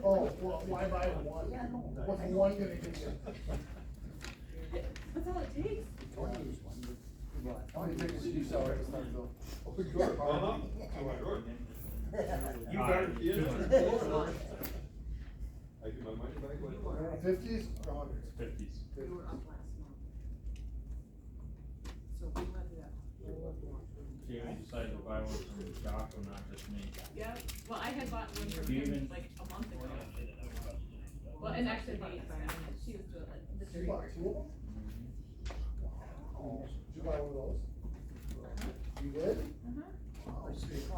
Oh, well, why buy one? Yeah, no. What's one gonna get you? That's all it takes. Don't use one, but. How many tickets did you sell this time, Phil? Oh, sure. Uh-huh. Sure. You better, yeah. I get my money back like that. Fifties or hundreds? Fifties. We were up last month. So we let it up. See, we decided to buy one from Jock, not just me. Yeah, well, I had bought one from Do you him even- like a month ago. Well, and actually, she was doing like the You bought two of them? Oh, did you buy one of those? You did? Uh-huh. Oh, sweet. I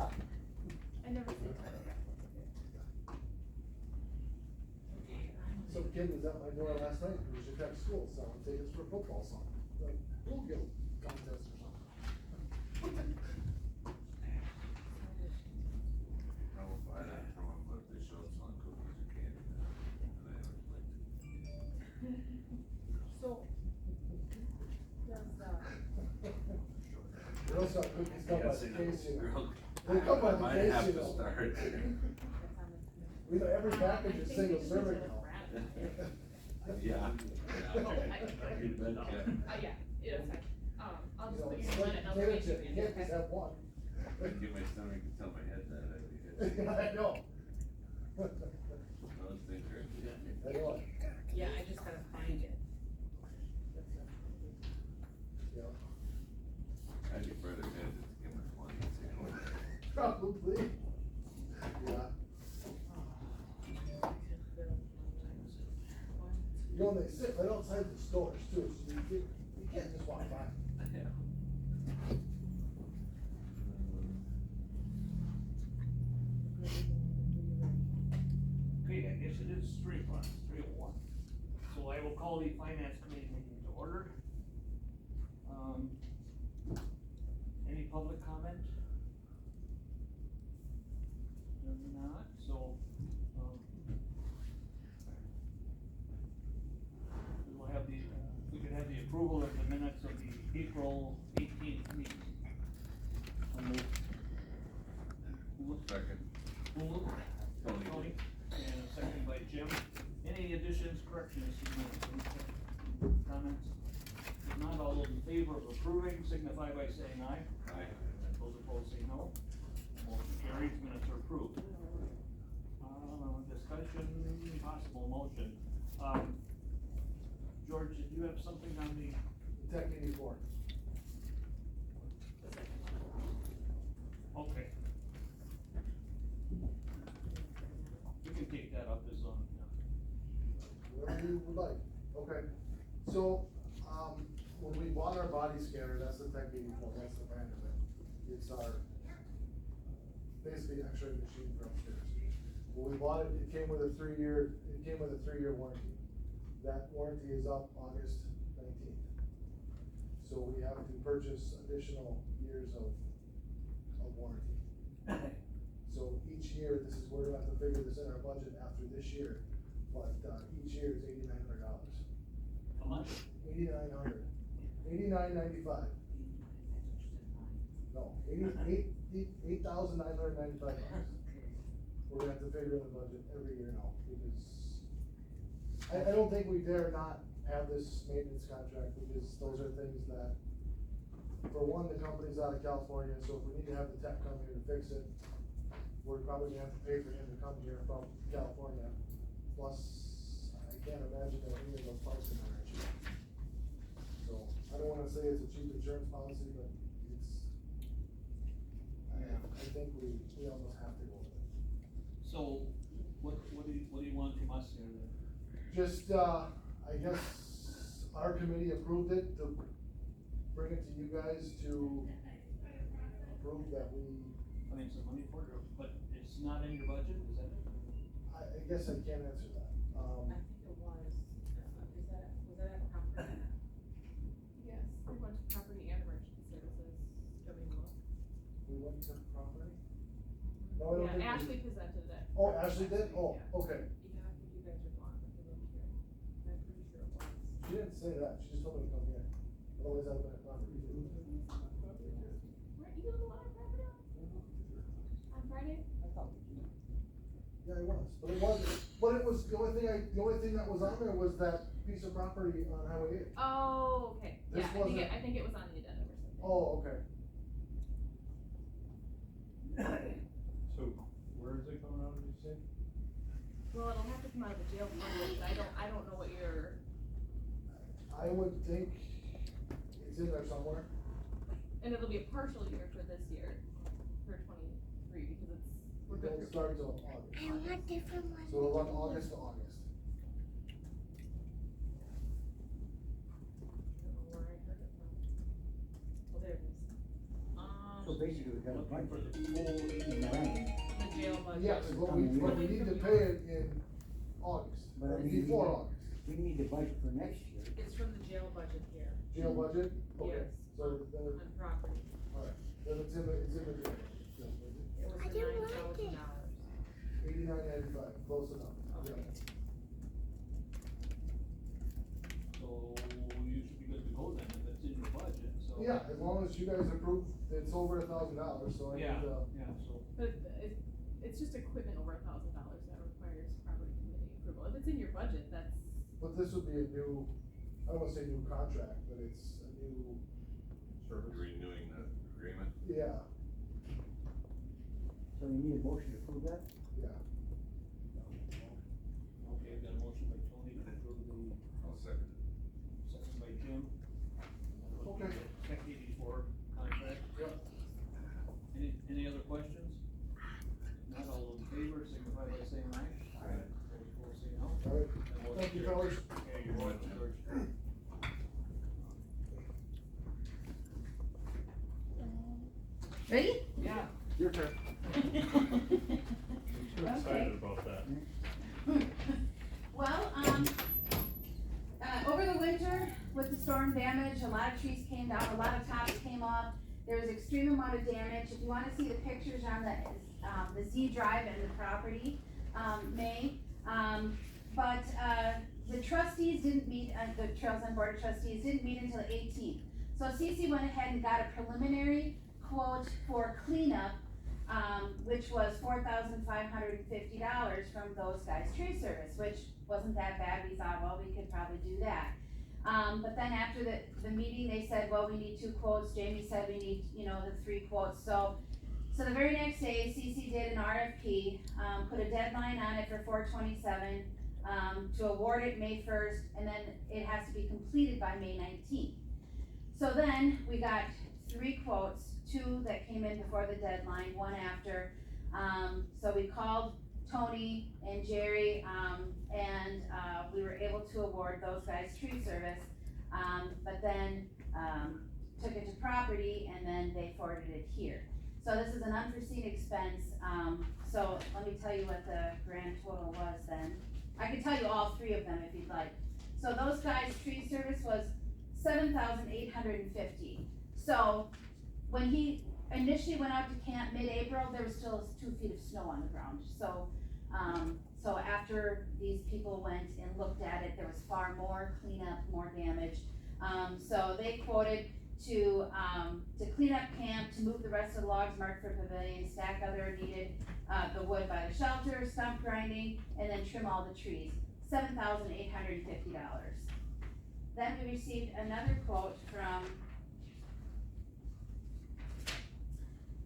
never did. Some kid was at my door last night, who was just at school, selling tickets for a football song, like, Bluegill contest or something. I will buy that for one, but if they show us on cookies or candy, then I would like to. So, does, Girl Scout cookies come by the case, you know. They Girl, come by the might case, have you to know. start. We know every package is single serving now. Yeah. Oh, You bet, yeah. yeah, it is fine. I'll You just know, put it's your like one and I'll potato put chip, you your can't just have one. I get my stomach to tell my head that, I'd be good. I know. Those things are. I know it. Yeah, I just gotta find it. Yeah. I'd be rather bad just give my 20 and say, oh. Probably. Yeah. You know, they sit right outside the stores too, so you can't just walk by. Yeah. Okay, I guess it is 3:01. So I will call the finance committee meeting to order. Any public comment? Not, so, we will have we could have the approval of the minutes of the April 18th meeting. Second. Tony, and a second by Jim. Any additions, corrections, comments? If not, all those in favor of approving signify by saying aye. Aye. Those opposed say no. Motion carries, minutes are approved. Discussion, possible motion. George, did you have something on the? Tech 84. Okay. We can take that up as Whatever you would like. Okay. So, when we bought our body scanner, that's the Tech 84, that's the brand of it. It's our, basically X-ray machine for upstairs. When we bought it, it came with a 3-year warranty. That warranty is up August 19th. So we have to purchase additional years of warranty. So each year, we're gonna have to figure this in our budget after this year, but, each year is $8,900. How much? $8,900. $8,995. No, $8,995. We're gonna have to figure in the budget every year now, because I don't think we dare not have this maintenance contract, because those are things that, for one, the company's out of California, so if we need to have the tech come here to fix it, we're probably gonna have to pay for him to come here from California. Plus, I can't imagine that any of those parts in there are cheap. So, I don't wanna say it's a cheap insurance policy, but I think we almost have to go with it. So, what do you want from us here then? Just, I guess our committee approved it to bring it to you guys to approve that we, I mean, some money for it, but it's not in your budget, is that it? I guess I can't answer that. I think it was, was that at property? Yes, we went to property and emergency services, We went to property? No, I don't think we- Yeah, Ashley presented it. Oh, Ashley did? Oh, Yeah. okay. Yeah, I think you guys are gone, but they were here. I'm pretty sure it was. She didn't say that, she just told me to come here. Otherwise I'd have been at property. Weren't you on the water property on Friday? I thought we did. Yeah, it was, but was, the only thing that was on there was that piece of property on Highway eight. Oh, okay, This yeah, wasn't- I think it was on the addendum or something. Oh, okay. So, where is it coming out, did you say? Well, it'll have to come out of the jail fund, which I don't know what your, I would think it's in there somewhere. and it'll be a partial year for this year, for 23, because we're It good don't through. start till August. I want different ones. So it'll run August to August. I don't know where I heard it from. Oh, there it is. So basically, we got a Looking for budget. the full 89. The jail budget. Yes, but we need to pay it in August, But I mean, before August. We need the budget for next year. It's from the jail budget here. Jail budget? Okay. Yes. So then, On property. alright, then it's in the jail budget. Jail budget. It was I the didn't like it. $9,000. $89.95, close enough. Okay. Yeah. So you should be good to go then, if it's in your budget, so. Yeah, as long as you guys approve, it's over $1,000, so I need, Yeah, yeah, so. But it's just equipment over $1,000 that requires property committee approval. If it's in your budget, that's, but this would be a new, I don't wanna say new contract, but it's a new, Service. Renewing the agreement. yeah, So you need a motion to approve that? yeah. Okay, I've got a motion by Tony to approve the, I'll second it. second by Jim. That would be Okay. the Tech 84 contract. Yeah. Any other questions? Not all those in favor, signify by saying aye. Aye. Those opposed, say no. Alright, That motion thank you, carries. fellas. Okay, you're welcome, George. Ready? Yeah. Your turn. I'm too excited about that. Well, over the winter, with the storm damage, a lot of trees came down, a lot of tops came up. There was extreme amount of damage. If you wanna see the pictures on the Z Drive and the property, but the trustees didn't meet, the Trails and Board of Trustees didn't meet until the 18th. So CC went ahead and got a preliminary quote for cleanup, which was $4,550 from those guys' tree service, which wasn't that bad. We thought, well, we could probably do that. But then after the meeting, they said, well, we need 2 quotes. Jamie said we need, the 3 quotes. So the very next day, CC did an RFP, put a deadline on it for 4/27, to award it May 1st, and then it has to be completed by May 19th. So then we got 3 quotes, 2 that came in before the deadline, 1 after. So we called Tony and Jerry, and we were able to award those guys tree service. But then took it to property, and then they forwarded it here. So this is an unforeseen expense, so let me tell you what the grand total was then. I can tell you all 3 of them if you'd like. So those guys' tree service was $7,850. So when he initially went out to camp mid-April, there was still 2 feet of snow on the ground. So, so after these people went and looked at it, there was far more cleanup, more damage. So they quoted to clean up camp, to move the rest of the logs marked for pavilion, stack other needed, the wood by the shelter, stump grinding, and then trim all the trees. $7,850. Then we received another quote from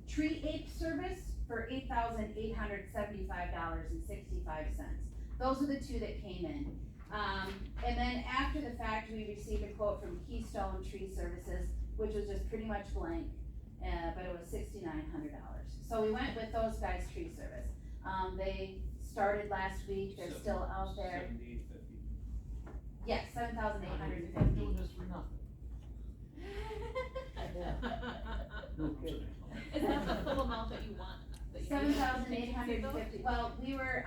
Tree Ape Service for $8,875.65. Those are the 2 that came in. And then after the fact, we received a quote from Keystone Tree Services, which was just pretty much blank, but it was $6,900. So we went with those guys' tree service. They started last week, they're still out there. 7,850. Yes, I'm doing $7,850. this for nothing. No kidding. Is that the full amount that you want? that you need? $7,850. Well, we were,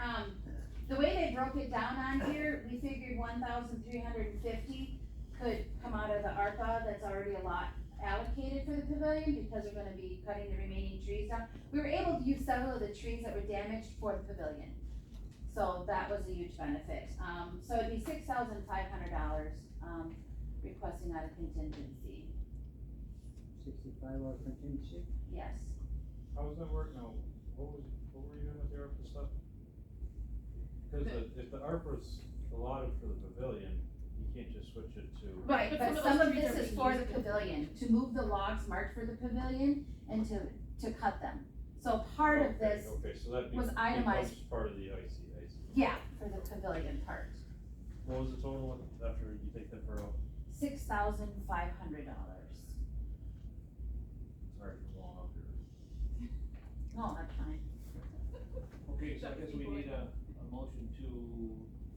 the way they broke it down on here, we figured 1,350 could come out of the ARPA, that's already a lot allocated for the pavilion, because we're gonna be cutting the remaining trees down. We were able to use several of the trees that were damaged for the pavilion, so that was a huge benefit. So it'd be $6,500, requesting out of contingency, 65 hour contingency? yes. How was that work now? What were you doing with the ARPA stuff? Cause if the ARPA's allotted for the pavilion, you can't just switch it to. Right, But but some some of of those trees this are is being for the used for- pavilion, to move the logs marked for the pavilion and to cut them. So part of Okay, this, Okay, so that was itemized. becomes part of the IC. yeah, for the pavilion part, What was the total after you take that for, $6,500. sorry for blowing up here. No, that's fine. Okay, so I guess we need a motion to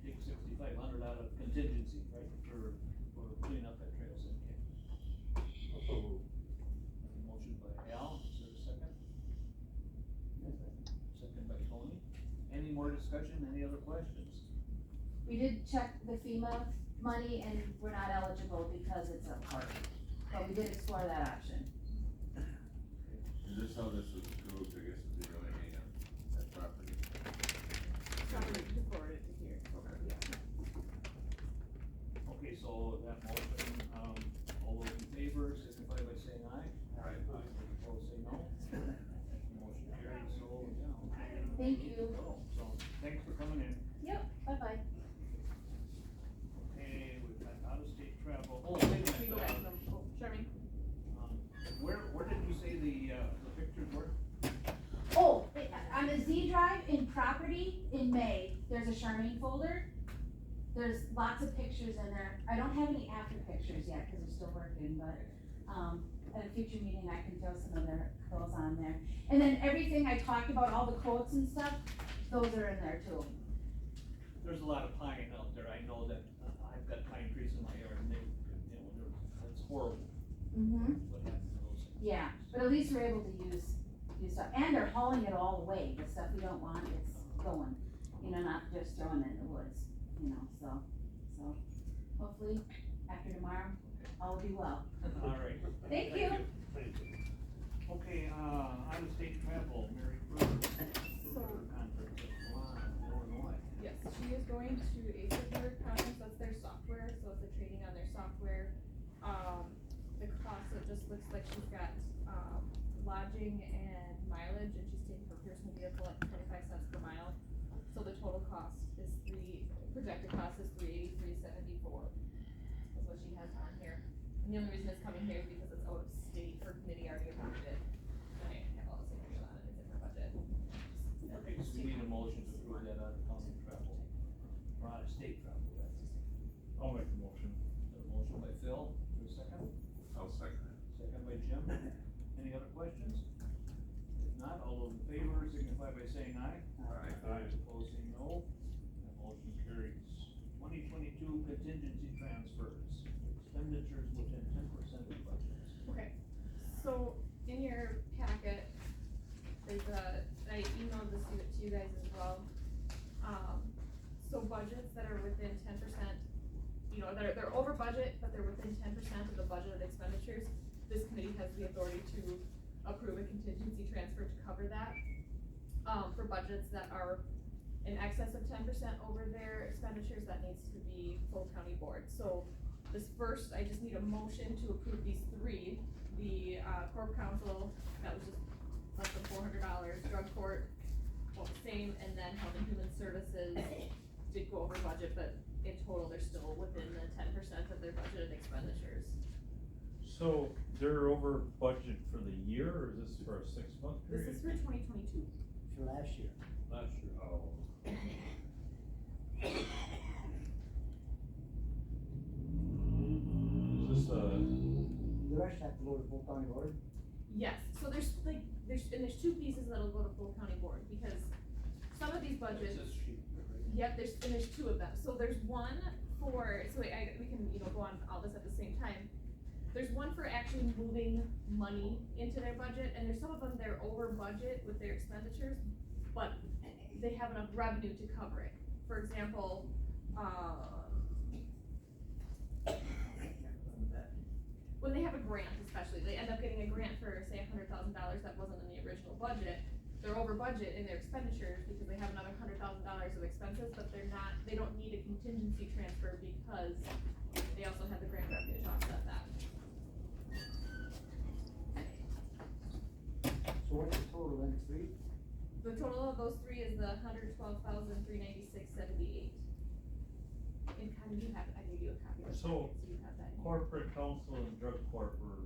take 6,500 out of contingency, right, for cleaning up that trail syndicate. Also, Motion by Al, is there a second? Second by Tony. Any more discussion, any other questions? We did check the FEMA money and we're not eligible because it's a park, but we did explore that option. Is this how this was approved, I guess, the remaining of that property? Probably to forward it to here. Okay. Yeah. Okay, so that motion, all those in favor, signify by saying aye. Aye. Opposed, say no. Motion carries, so, yeah. Thank you. So, thanks for coming in. Yep, bye-bye. Okay, we've got out-of-state travel. Oh, wait a We go minute, back to them, oh, Charmaine? where did you say the pictures were? Oh, on the Z drive in property in May, there's a Charmaine folder. There's lots of pictures in there. I don't have any after pictures yet, cause they're still working, but, at a future meeting, I can throw some of those on there. And then everything I talked about, all the quotes and stuff, those are in there too. There's a lot of pine out there, I know that, I've got pine trees in my yard, and they, it's horrible Mm-hmm. what happens to those things. Yeah, but at least we're able to use stuff, and they're hauling it all away, the stuff we don't want, it's going, not just throwing it in the woods, so hopefully, after tomorrow, all will be well. All right. Thank you. Okay, out-of-state travel, Mary Bruce. So- Conference in Milan, Illinois. Yes, she is going to a Signature conference, that's their software, so it's a training on their software. The cost, it just looks like she's got, lodging and mileage, and she's taking her personal vehicle at 25 cents per mile. So the total cost is projected cost is $383.74, is what she has on here. And the only reason it's coming here is because it's out of state, her committee already approved it. And I have all the signatures on it, it's in her budget. Okay, so we need a motion to approve that out-of-county travel, or out-of-state travel, that's. I'll make the motion. A motion by Phil, for a second, I'll second it. second by Jim. Any other questions? If not, all those in favor signify by saying aye. Aye. Opposed, say no. That motion carries. 2022 contingency transfers, expenditures within 10% of budgets. Okay, so in your packet, there's I emailed this to you guys as well. So budgets that are within 10%, they're over budget, but they're within 10% of the budgeted expenditures, this committee has the authority to approve a contingency transfer to cover that. For budgets that are in excess of 10% over their expenditures, that needs to be full county board. So this first, I just need a motion to approve these three. The, corp council, that was just less than $400, drug court, well, the same, and then health and human services did go over budget, but in total, they're still within the 10% of their budgeted expenditures. So they're over budget for the year, or is this for a 6-month This period? is for 2022. For last year. Last year, oh. Is this The rest have to go to full county board. Yes, so there's two pieces that'll go to full county board, because some of these budgets, This sheet, right? yep, there's two of them. So there's one for, so we can, go on all this at the same time. There's one for actually moving money into their budget, and there's some of them, they're over budget with their expenditures, but they have enough revenue to cover it. For example, when they have a grant especially, they end up getting a grant for, say, $100,000 that wasn't in the original budget. They're over budget in their expenditures because they have another $100,000 of expenses, but they don't need a contingency transfer because they also have the grant revenue to offset that. So what's the total then, 3? The total of those three is the $112,396.78. And kind of you have, I gave you a copy of the So, packet, so you have that. in here. corporate counsel and drug corp were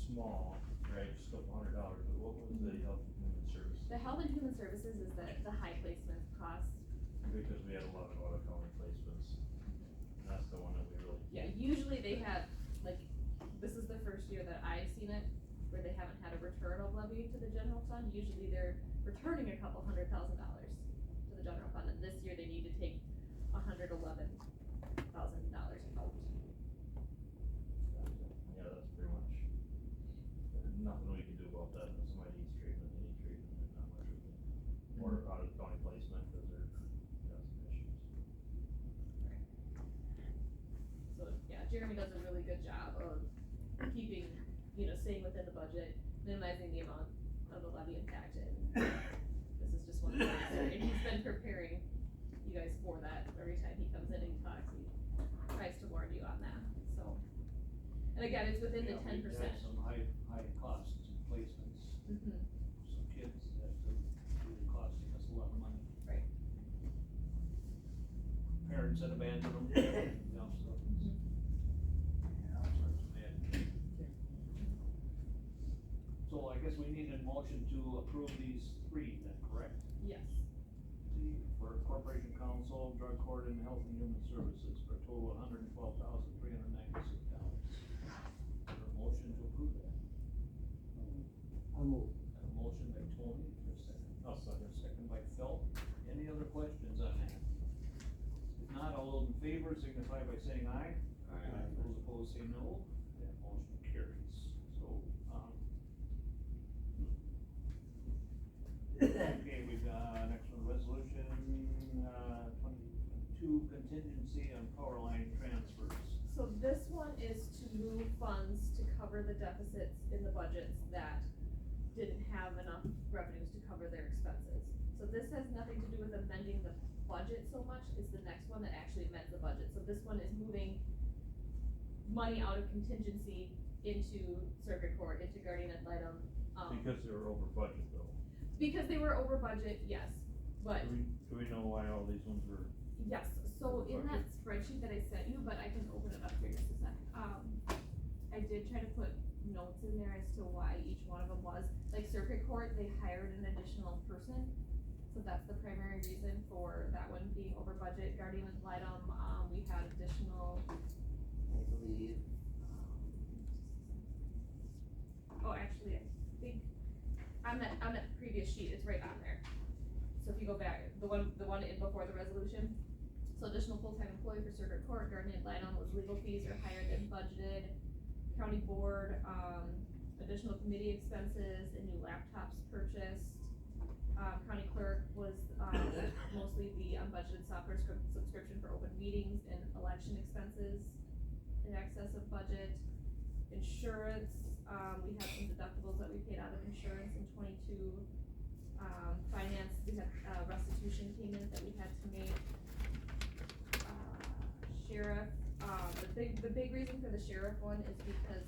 small, right, just a couple $100, but what was the health and human services? The health and human services is the high placement cost. Because we had 11 auto county placements, and that's the one that we really. Yeah, usually they have, like, this is the first year that I've seen it, where they haven't had a return of levy to the general fund. Usually they're returning a couple $100,000 to the general fund, and this year they need to take $111,000 out. Yeah, that's pretty much, nothing we can do about that, if somebody needs treatment, they need treatment, and not much we can, or out of county placement, cause they're, got some issues. So, yeah, Jeremy does a really good job of keeping, staying within the budget, minimizing the amount of the levy impact, and this is just one of those, and he's been preparing you guys for that. Every time he comes in and talks, he tries to warn you on that, so. And again, it's within the Yeah, 10%. we've had some high costs in placements, Mhm. some kids that really costing us a lot of money. Right. Parents that abandon them, so. All sorts of bad. So I guess we need a motion to approve these three then, correct? Yes. For corporation counsel, drug court, and health and human services for a total of $112,396. A motion to approve that. I'll move. And a motion by Tony, for a second. I'll second. Second by Phil. Any other questions on that? If not, all those in favor signify by saying aye. Aye. Those opposed say no. That motion carries. So, okay, we've got next one, resolution, 22 contingency on power line transfers. So this one is to move funds to cover the deficits in the budgets that didn't have enough revenues to cover their expenses. So this has nothing to do with amending the budget so much, it's the next one that actually amends the budget. So this one is moving money out of contingency into circuit court, into guardian ad litem. Because they were over budget though. Because they were over budget, yes, but. Do we know why all these ones were? Yes, so in that spreadsheet that I sent you, but I can open it up here just a sec, I did try to put notes in there as to why each one of them was, like circuit court, they hired an additional person. So that's the primary reason for that one being over budget. Guardian ad litem, we had additional, I believe, oh, actually, I think, on that previous sheet, it's right on there. So if you go back, the one in before the resolution, so additional full-time employee for circuit court, guardian ad litem was legal fees are higher than budgeted. County board, additional committee expenses and new laptops purchased. County clerk was, mostly the unbudgeted software subscription for open meetings and election expenses in excess of budget. Insurance, we had some deductibles that we paid out of insurance in 22. Finance, we had, restitution payment that we had to make. Sheriff, the big reason for the sheriff one is because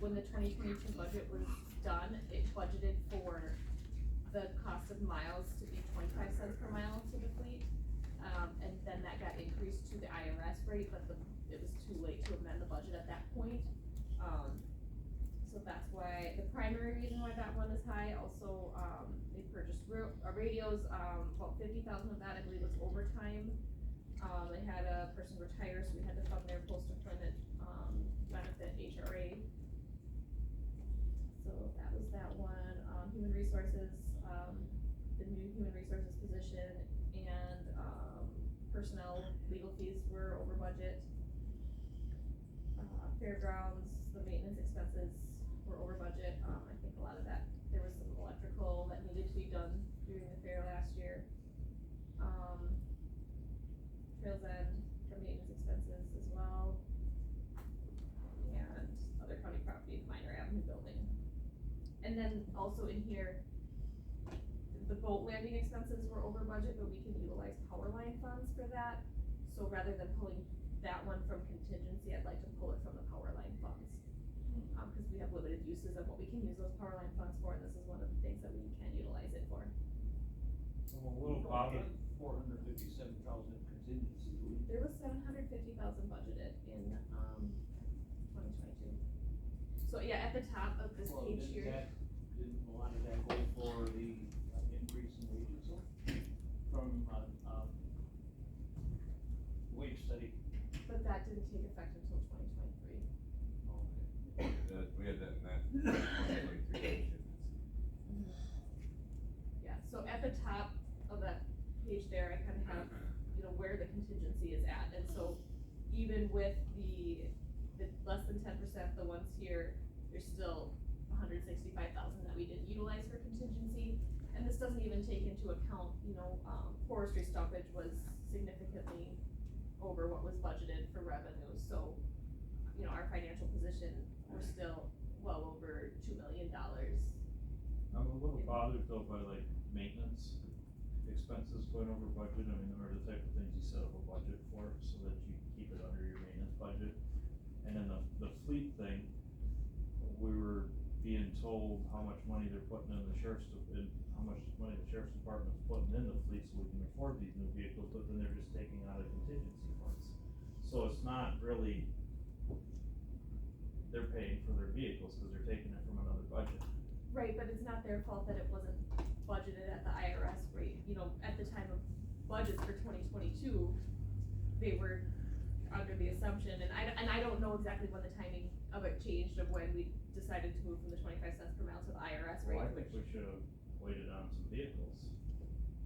when the 2022 budget was done, it budgeted for the cost of miles to be 25 cents per mile to the fleet. And then that got increased to the IRS rate, but it was too late to amend the budget at that point. So that's why, the primary reason why that one is high. Also, they purchased radios, about 50,000 of that, I believe, was overtime. They had a person retire, so we had to fund their post-employment, benefit HRA. So that was that one. Human resources, the new human resources position, and, personnel legal fees were over budget. Fairgrounds, the maintenance expenses were over budget. I think a lot of that, there was some electrical that needed to be done during the fair last year. Trails End for maintenance expenses as well. And other county property, minor avenue building. And then also in here, the boat landing expenses were over budget, but we can utilize power line funds for that. So rather than pulling that one from contingency, I'd like to pull it from the power line funds. Cause we have limited uses of what we can use those power line funds for, and this is one of the things that we can utilize it for. I'm a little bothered. 457,000 contingency. There was 750,000 budgeted in, 2022. So yeah, at the top of this Well, page didn't here, that, didn't a lot of that go for the increase in wages though? From, wage study? but that didn't take effect until 2023. We had that in that 2023 budget. Yeah, so at the top of that page there, I kind of have, you know, where the contingency is at, and so even with the less than 10%, the ones here, there's still 165,000 that we didn't utilize for contingency, and this doesn't even take into account, you know, forestry stoppage was significantly over what was budgeted for revenue, so, you know, our financial position, we're still well over $2 million. I'm a little bothered though by like maintenance expenses going over budget. I mean, there are the type of things you set up a budget for, so that you keep it under your maintenance budget. And then the fleet thing, we were being told how much money they're putting in the how much money the sheriff's department's putting in the fleet so we can afford these new vehicles, but then they're just taking out of contingency funds. So it's not really, they're paying for their vehicles, cause they're taking it from another budget. Right, but it's not their fault that it wasn't budgeted at the IRS rate, you know, at the time of budgets for 2022, they were under the assumption, and I don't know exactly when the timing of it changed, of when we decided to move from the 25 cents per mile to the IRS rate. Well, I think we should have waited on some vehicles,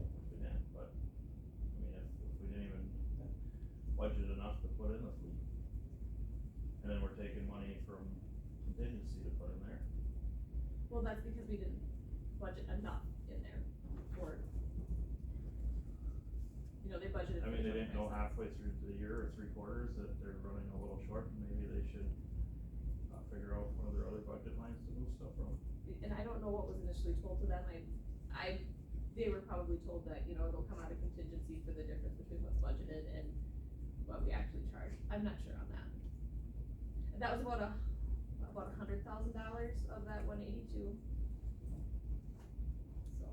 if we didn't, but, I mean, if we didn't even budget enough to put in the fleet. And then we're taking money from contingency to put in there. Well, that's because we didn't budget enough in there for, you know, they budgeted. I mean, for they didn't know 25 cents. halfway through the year or 3 quarters that they're running a little short, and maybe they should, figure out one of their other budget lines to move stuff from. And I don't know what was initially told to them, they were probably told that, you know, it'll come out of contingency for the difference between what's budgeted and what we actually charge, I'm not sure on that. That was about $100,000 of that 182. So.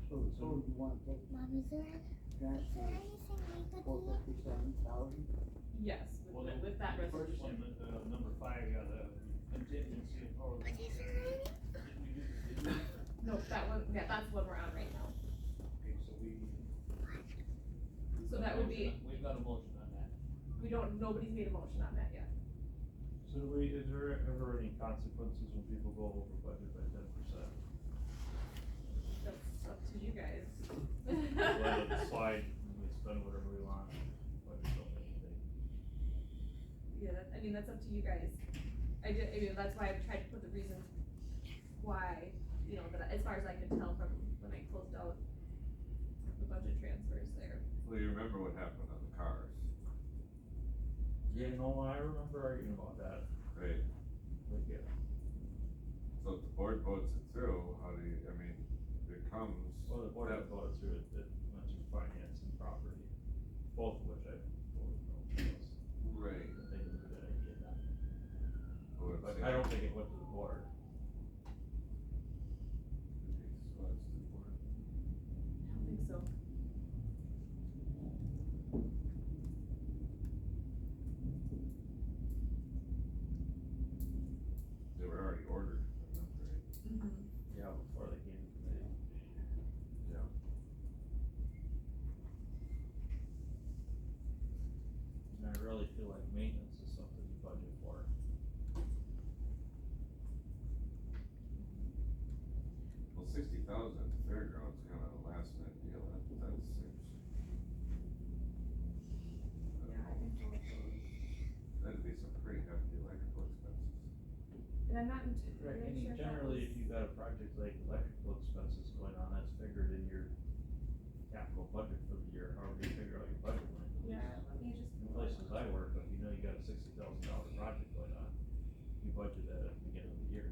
So the total you want to take, Mom, is there transfer anything we could four do? 57,000? Yes, Well, with that the first resolution. one, number 5, yeah, the contingency or the. Is there any? Did we? No, that one, yeah, that's what we're on right now. Okay, so we. So that would be- We've got a motion on that. Nobody's made a motion on that yet. So is there ever any consequences when people go over budget by 10%? That's up to you guys. Let it slide, and we spend whatever we want, budget don't anything. Yeah, that's up to you guys. That's why I've tried to put the reasons why, you know, that as far as I can tell from when I closed out the budget transfers there. Well, you remember what happened on the cars, Yeah, no, I remember arguing about that, right? but yeah. So if the board votes it through, how do you, I mean, it comes. Well, the board had voted through it, it went through finance and property, both of which I voted no, because Right. they didn't do that idea that. Well, it's But the- I don't think it went to the board. So it's the board. I don't think so. They were already ordered, I remember, right? Mm-hmm. Yeah, before they came to committee. Yeah. And I really feel like maintenance is something you budget for. Well, 60,000 at the fairgrounds, kind of a last minute deal, that seems. That'd be some pretty hefty electrical expenses. And I'm not Right, entirely and sure. if that generally, was- if you've got a project like electrical expenses going on, that's figured in your capital budget for the year, however you figure out your budget line. Yeah, let me just. In places I work, if you know you got a $60,000 project going on, you budget that at the beginning of the year.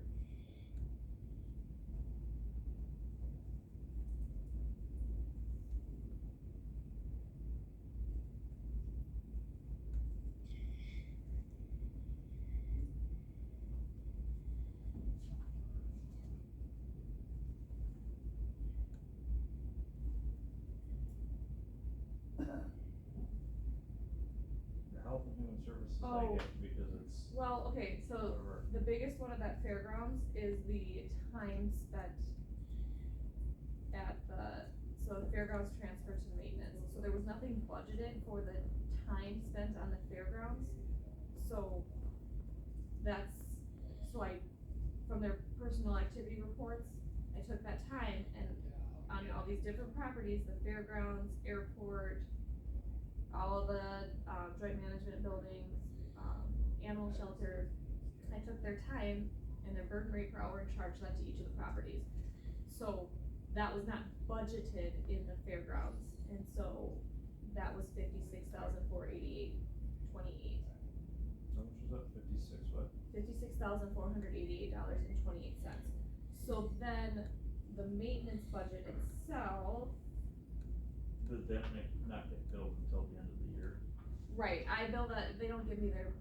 expenses I Oh. get, because it's Well, okay, so whatever. the biggest one at that fairgrounds is the time spent at so the fairgrounds transferred to maintenance, so there was nothing budgeted for the time spent on the fairgrounds. So from their personal activity reports, I took that time and on all these different properties, the fairgrounds, airport, all of the, joint management buildings, animal shelter, I took their time and their burden rate per hour and charged that to each of the properties. So that was not budgeted in the fairgrounds, and so that was $56,488.28. How much was that, 56, what? $56,488.28. So then, the maintenance budget itself, Did that not get billed until the end of the year? right, I bill that, they don't give me their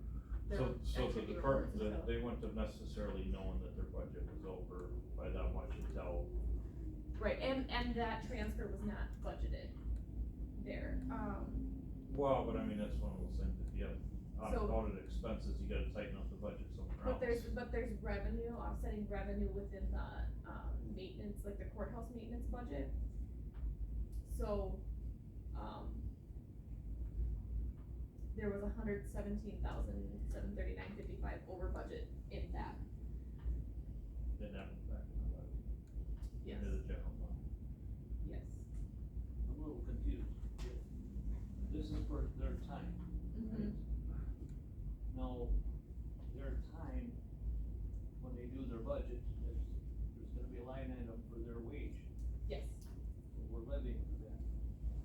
So the activity department, reports until- they wouldn't have necessarily known that their budget was over by that much until, Right, and that transfer was not budgeted there, well, but I mean, that's one of those things, if you have So- unaccounted expenses, you gotta tighten up the budget somewhere else. but there's revenue, offsetting revenue within the, maintenance, like the courthouse maintenance budget. So, there was $117,739.55 over budget in that. Then that went back in the levy, Yes. into the general fund. Yes. I'm a little confused. This is for their time, Mm-hmm. now, their time, when they do their budget, there's gonna be a line item for their wage, Yes. so we're levying for that.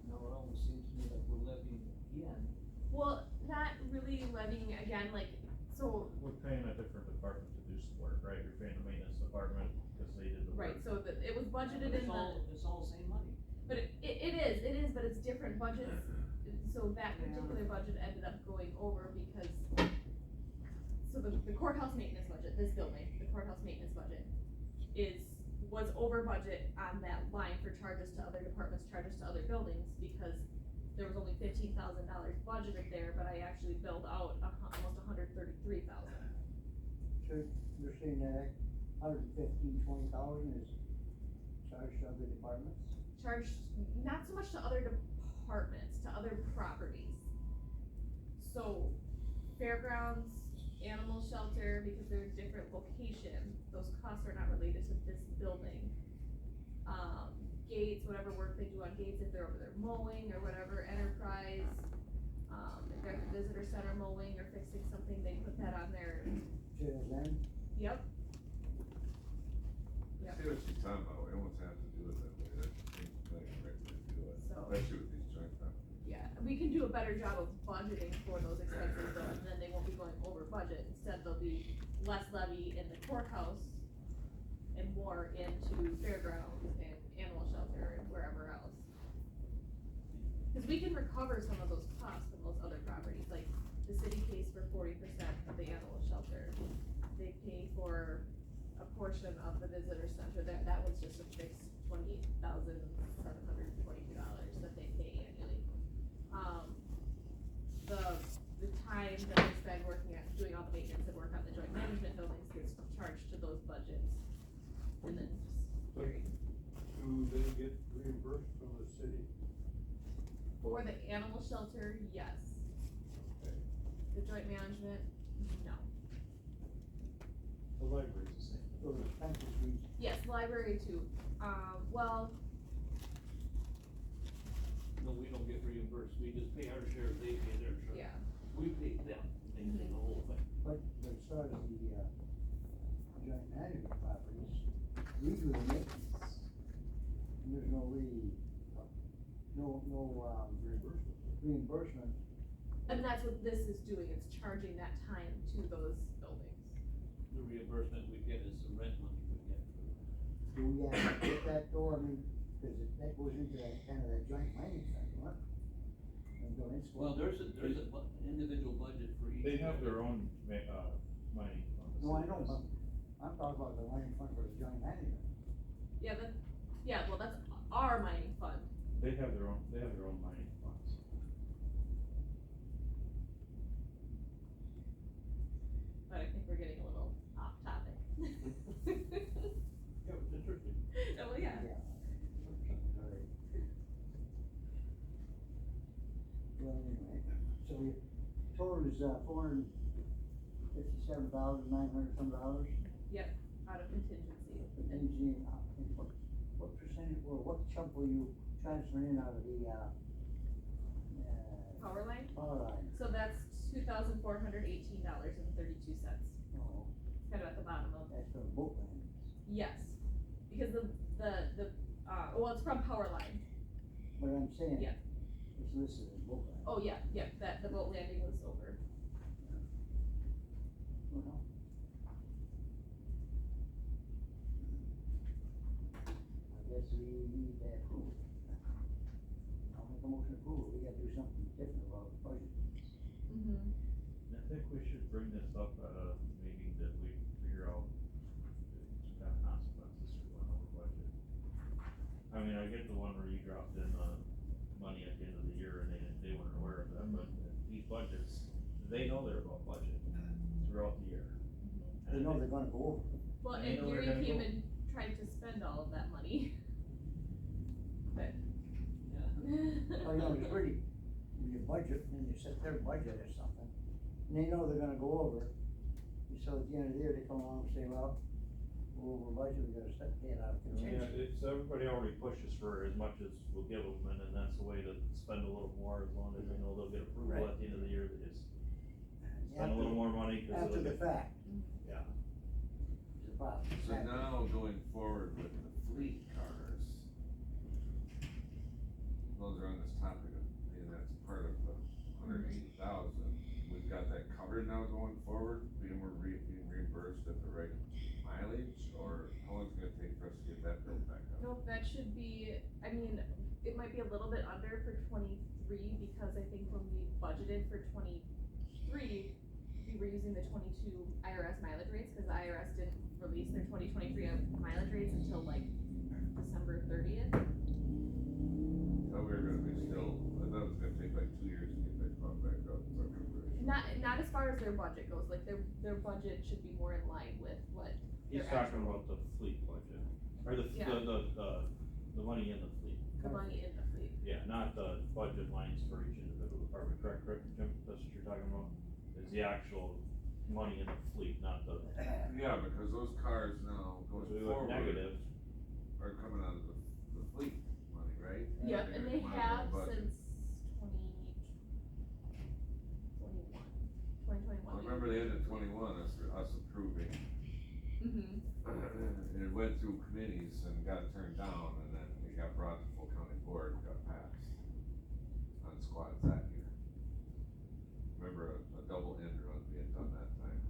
Now, it almost seems to me like we're levying again. Well, not really levying again, like, so, We're paying a different department to do some work, right? You're paying the maintenance department because they did the work. right, so it was budgeted But in it's all the same money. but it is, but it's different budgets. So that particular budget ended up going over because, so the courthouse maintenance budget, this building, the courthouse maintenance budget was over budget on that line for charges to other departments, charges to other buildings, because there was only $15,000 budgeted there, but I actually billed out almost $133,000. So you're saying that 115, 20,000 is charged to other departments? Charged, not so much to other departments, to other properties. So, fairgrounds, animal shelter, because they're different location, those costs are not related to this building. Gates, whatever work they do on gates, if they're over there mowing or whatever, enterprise, if they're at the visitor center mowing or fixing something, they put that on there. Say that again? Yep. I see what she's talking about, we almost have to do it that way, that seems like the right way to do it, So- especially with these joint companies. Yeah, we can do a better job of budgeting for those expenses though, and then they won't be going over budget, instead there'll be less levy in the courthouse and more into fairgrounds and animal shelter and wherever else. Cause we can recover some of those costs from those other properties, like the city pays for 40% of the animal shelter. They pay for a portion of the visitor center, that was just a fixed $28,722 that they pay annually. The time that we spend working at, doing all the maintenance and work on the joint management buildings gets charged to those budgets. And then just carried. Do they get reimbursed from the city? For the animal shelter, yes. Okay. The joint management, no. The library's the same. Those expenses we, Yes, library too, well, No, we don't get reimbursed, we just pay our share, they pay their share. yeah, We pay them, they pay the whole thing. but as far as the, joint management properties, we do the maintenance. And there's no reimbursement. and that's what this is doing, it's charging that time to those buildings. The reimbursement we get is the rent money we get for. Do we have to get that though, I mean, cause that goes into that, kind of that joint mining thing, what? And don't Well, there's an individual budget for each. They have their own, mining fund. No, I know, but I'm talking about the mining fund for the joint management. Yeah, well, that's our mining fund, They have their own mining funds. Well, anyway, so your total is, $457,900 some dollars? Out of contingency. Contingency, and what percentage, or what chunk will you transfer in out of the, Power line, power line? so that's $2,418.32. Oh, Kind of at the bottom of, that's for the boat land. yes, because well, it's from power line. But I'm saying. Yeah. It's listed as boat land. Oh, yeah, that, the boat landing was over. Well. I guess we need that approval. I'll make a motion to approve, we gotta do something different about the budget. Mm-hmm. I think we should bring this up at a meeting that we figure out some kind of consequences for going over budget. I mean, I get the one where you dropped in, money at the end of the year and they weren't aware of that, but these budgets, they know they're about budget throughout the year. They know they're gonna go over. Well, They and know they're Gary gonna came go- and tried to spend all of that money. But. Oh, you know, it's pretty, your budget, and you set their budget or something, and they know they're gonna go over. So at the end of the year, they come along and say, well, we're over budget, we gotta set, pay it out of I mean, contingency. it's, everybody already pushes for as much as we'll give them, and then that's the way to spend a little more, as long as they know they'll get approval Right. at the end of the year, they just spend a After- little more money, cause After they'll the get, fact, yeah. is the problem. So now going forward with the fleet cars, those are on this topic of, that's part of the 180,000. We've got that covered now going forward, being reimbursed at the right mileage, or how long is it gonna take for us to get that built back up? Nope, that should be, I mean, it might be a little bit under for 23, because I think when we budgeted for 23, we were using the 22 IRS mileage rates, cause the IRS didn't release their 2023 mileage rates until like December 30th. I thought we were gonna be still, I thought it was gonna take like 2 years to get that caught back up, so I'm Not as far as their budget goes, like their budget should be more in line with what He's their talking actual, about the fleet budget, or the Yeah. money in the fleet. the money in the fleet. Yeah, not the budget lines for each individual department, correct, Jim, that's what you're talking about? Is the actual money in the fleet, not the, Yeah, because those cars now going so we went forward negative. are coming out of the fleet money, right? Yep, and they come out of have the budget. since 2021. I remember the end of 21, us approving, Mm-hmm. and it went through committees and got turned down, and then it got brought to full county board and got passed on squads that year. Remember a double end run being done that time.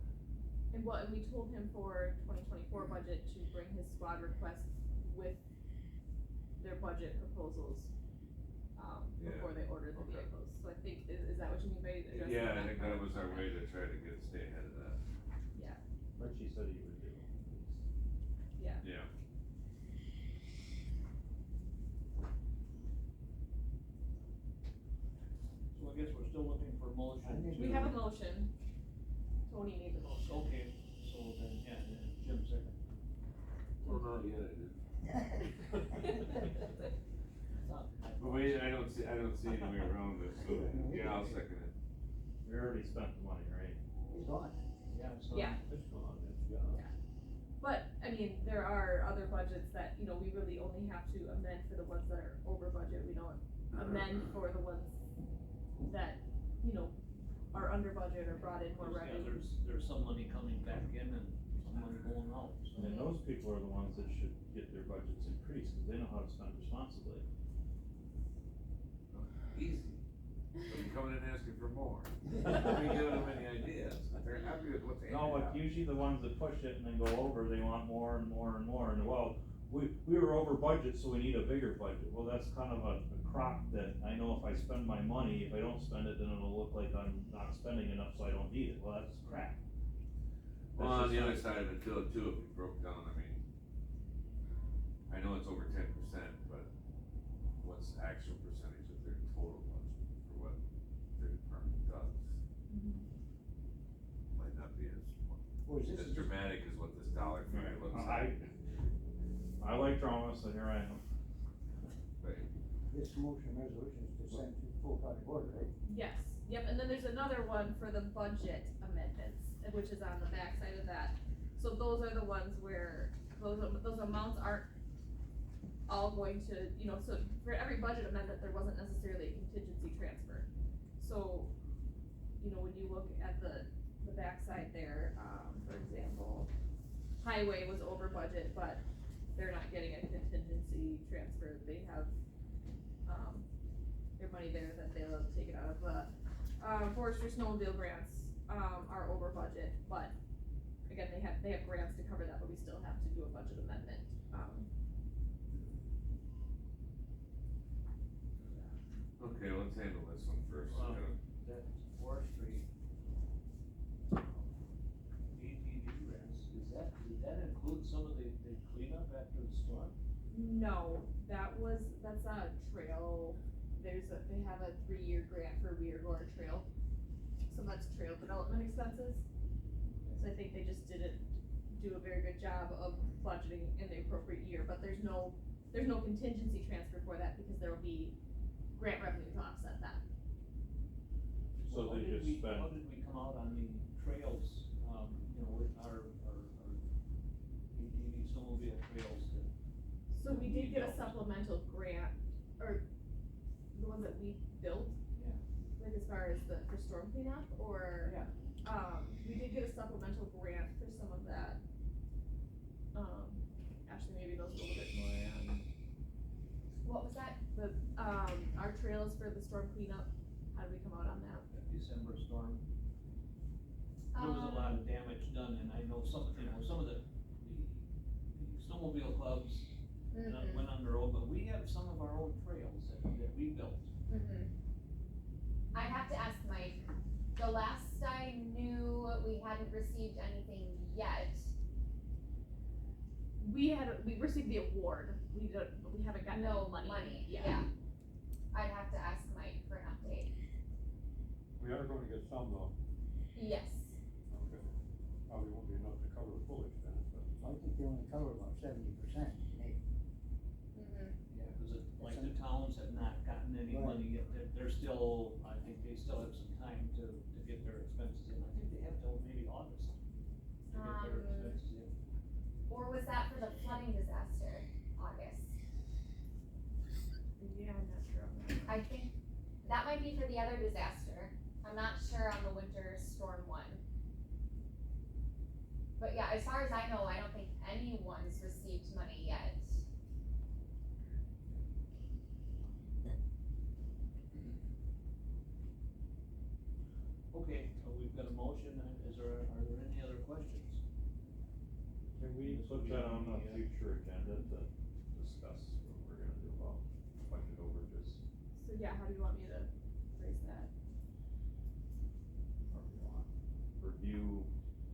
And we told him for 2024 budget to bring his squad requests with their budget proposals, Yeah, before they order the okay. vehicles. So I think, is that what you mean by addressing Yeah, I that think part? that was our way to try to stay ahead of that. Richie said he would do. Yeah. Yeah. So I guess we're still looking for a motion I think to. We have a motion. Tony needs a motion. Okay, so then, yeah, Jim second. Well, not yet, I did. But wait, I don't see any way around this, so, yeah, I'll second it. We already spent the money, right? He's gone. Yeah, so. Yeah. It's gone, it's gone. But, I mean, there are other budgets that, we really only have to amend for the ones that are over budget. We don't amend for the ones that, are under budget or brought in more Yeah, revenue. there's some money coming back in and some money going out, so. And those people are the ones that should get their budgets increased, cause they know how to spend responsibly. Easy. They'll be coming in asking for more. Don't be giving them any ideas, they're happy with what they have. No, like usually the ones that push it and then go over, they want more and more and more, and well, we were over budget, so we need a bigger budget. Well, that's kind of a crock that I know if I spend my money, if I don't spend it, then it'll look like I'm not spending enough, so I don't need it. Well, that's crap. Well, on That's the just other not- side of it too, if you broke down, I mean, I know it's over 10%, but what's the actual percentage of their total budget for what their department does? Might not be Was this as dramatic as what this dollar figure looks like. I like drama, so here I am. Right. This motion resolution is to send to full project order, right? Yes, yep, and then there's another one for the budget amendments, which is on the backside of that. So those are the ones where those amounts aren't all going to, so for every budget amendment, there wasn't necessarily a contingency transfer. So, when you look at the backside there, for example, highway was over budget, but they're not getting a contingency transfer, they have, their money there that they'll take it out of the, forestry snowmobile grants, are over budget, but again, they have grants to cover that, but we still have to do a budget amendment, Okay, let's handle this one first. That forestry, ATV grants, did that include some of the cleanup after the storm? No, that's a trail, they have a 3-year grant for Weirgore Trail, so that's trail development expenses. So I think they just didn't do a very good job of budgeting in the appropriate year, but there's no contingency transfer for that because there will be grant revenue to offset that. So How they did just we- spent- How did we come out on the trails, with our ATV snowmobile trails that? So we did get a built? supplemental grant, or the one that we built? Yeah. Like as far as for storm cleanup, or? Yeah. We did get a supplemental grant for some of that. Actually, maybe those a little bit more on. What was that? Our trails for the storm cleanup, how did we come out on that? That December storm. There was a lot of damage done, and I know some of the snowmobile clubs went on the road, but we have some of our own trails that we built. I'd have to ask Mike. The last I knew, we hadn't received anything yet. We received the award, we haven't gotten No any money. money, Yeah. yeah. I'd have to ask Mike for an update. We are gonna get some though, Yes. okay. Probably won't be enough to cover the full expense, but. I think they only cover about 70%, maybe. Yeah, cause like the towns have not gotten any Right. money yet, they're still, I think they still have some time to get their expenses in, I think they have till maybe August to get their expenses in. Or was that for the flooding disaster, August? Yeah, I'm not sure on that. I think that might be for the other disaster. I'm not sure on the winter storm one. But yeah, as far as I know, I don't think anyone's received money yet. Okay, so we've got a motion, are there any other questions? Can we put that on a future agenda to discuss what we're gonna do about budget overages? So yeah, how do you want me to phrase that? Or we want review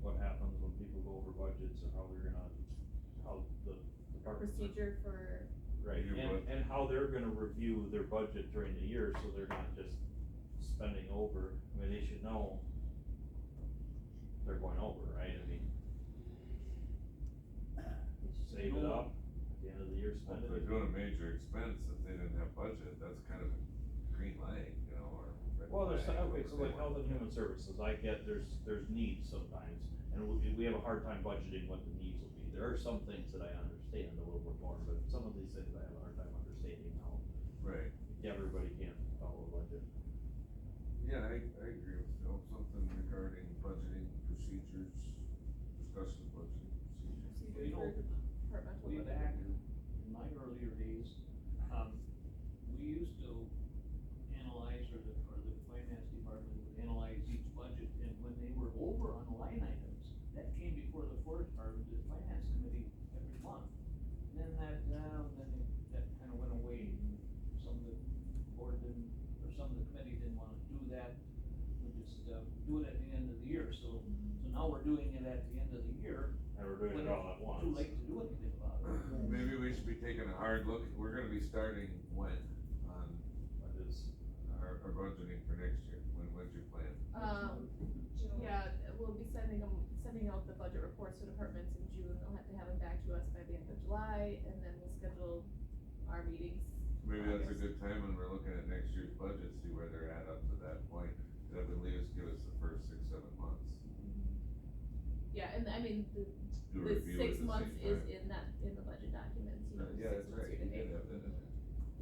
what happens when people go over budgets and how the departments are. Procedure for, Right, and how they're gonna review their budget during the year, so they're not just spending over, I mean, they should know they're going over, right, I mean. Save it up, at the end of the year, Well, spend if it. they're doing a major expense, if they didn't have budget, that's kind of a green light, or. red Well, there's, flag, okay, so like whatever. health and human services, I get there's needs sometimes, and we have a hard time budgeting what the needs will be. There are some things that I understand a little bit more, but some of these things I have a hard time understanding how Right, everybody can't follow a budget. yeah, I agree with Phil, something regarding budgeting procedures, discussion of budgeting procedures. procedure You know, for departmental. way budget. back in my earlier days, we used to analyze, or the finance department would analyze each budget, and when they were over on line items, that came before the the finance committee every month. And then that kind of went away, and some of the board didn't, or some of the committee didn't wanna do that, we just, do it at the end of the year, so now we're doing it at the end of the year. And we're doing it all at once. Too late to do anything about it. Maybe we should be taking a hard look, we're gonna be starting when, on But it's, our budgeting for next year, when's your plan? Yeah, we'll be sending out the budget reports to departments in June, they'll have to have them back to us by the end of July, and then we'll schedule our meetings maybe that's a good time when we're looking at next year's budget, see where they're at up to that point. That would give us the first 6-7 months. Yeah, and I mean, Do a the review 6 at the months same is time. in the budget documents, you know, Yeah, 6 that's months right, year to you did date. have that in there.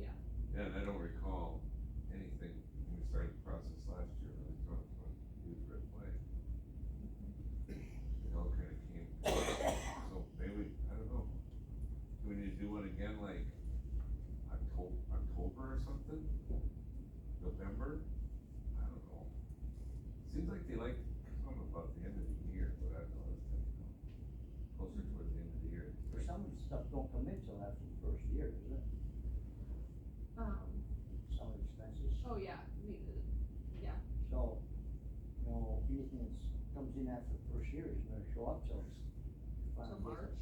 Yeah. Yeah, and I don't recall anything when we started the process last year, really talking about huge red flag. It all kinda came, so maybe, I don't know, do we need to do one again like October or something? November? I don't know. Seems like they like to come about the end of the year, but I don't know, it's kind of closer towards the end of the year. For some of the stuff don't come in till after the first year, does it? Some of the expenses. Oh, yeah, yeah, So, you know, anything that's comes in after the first year isn't gonna show up till it's. Till March.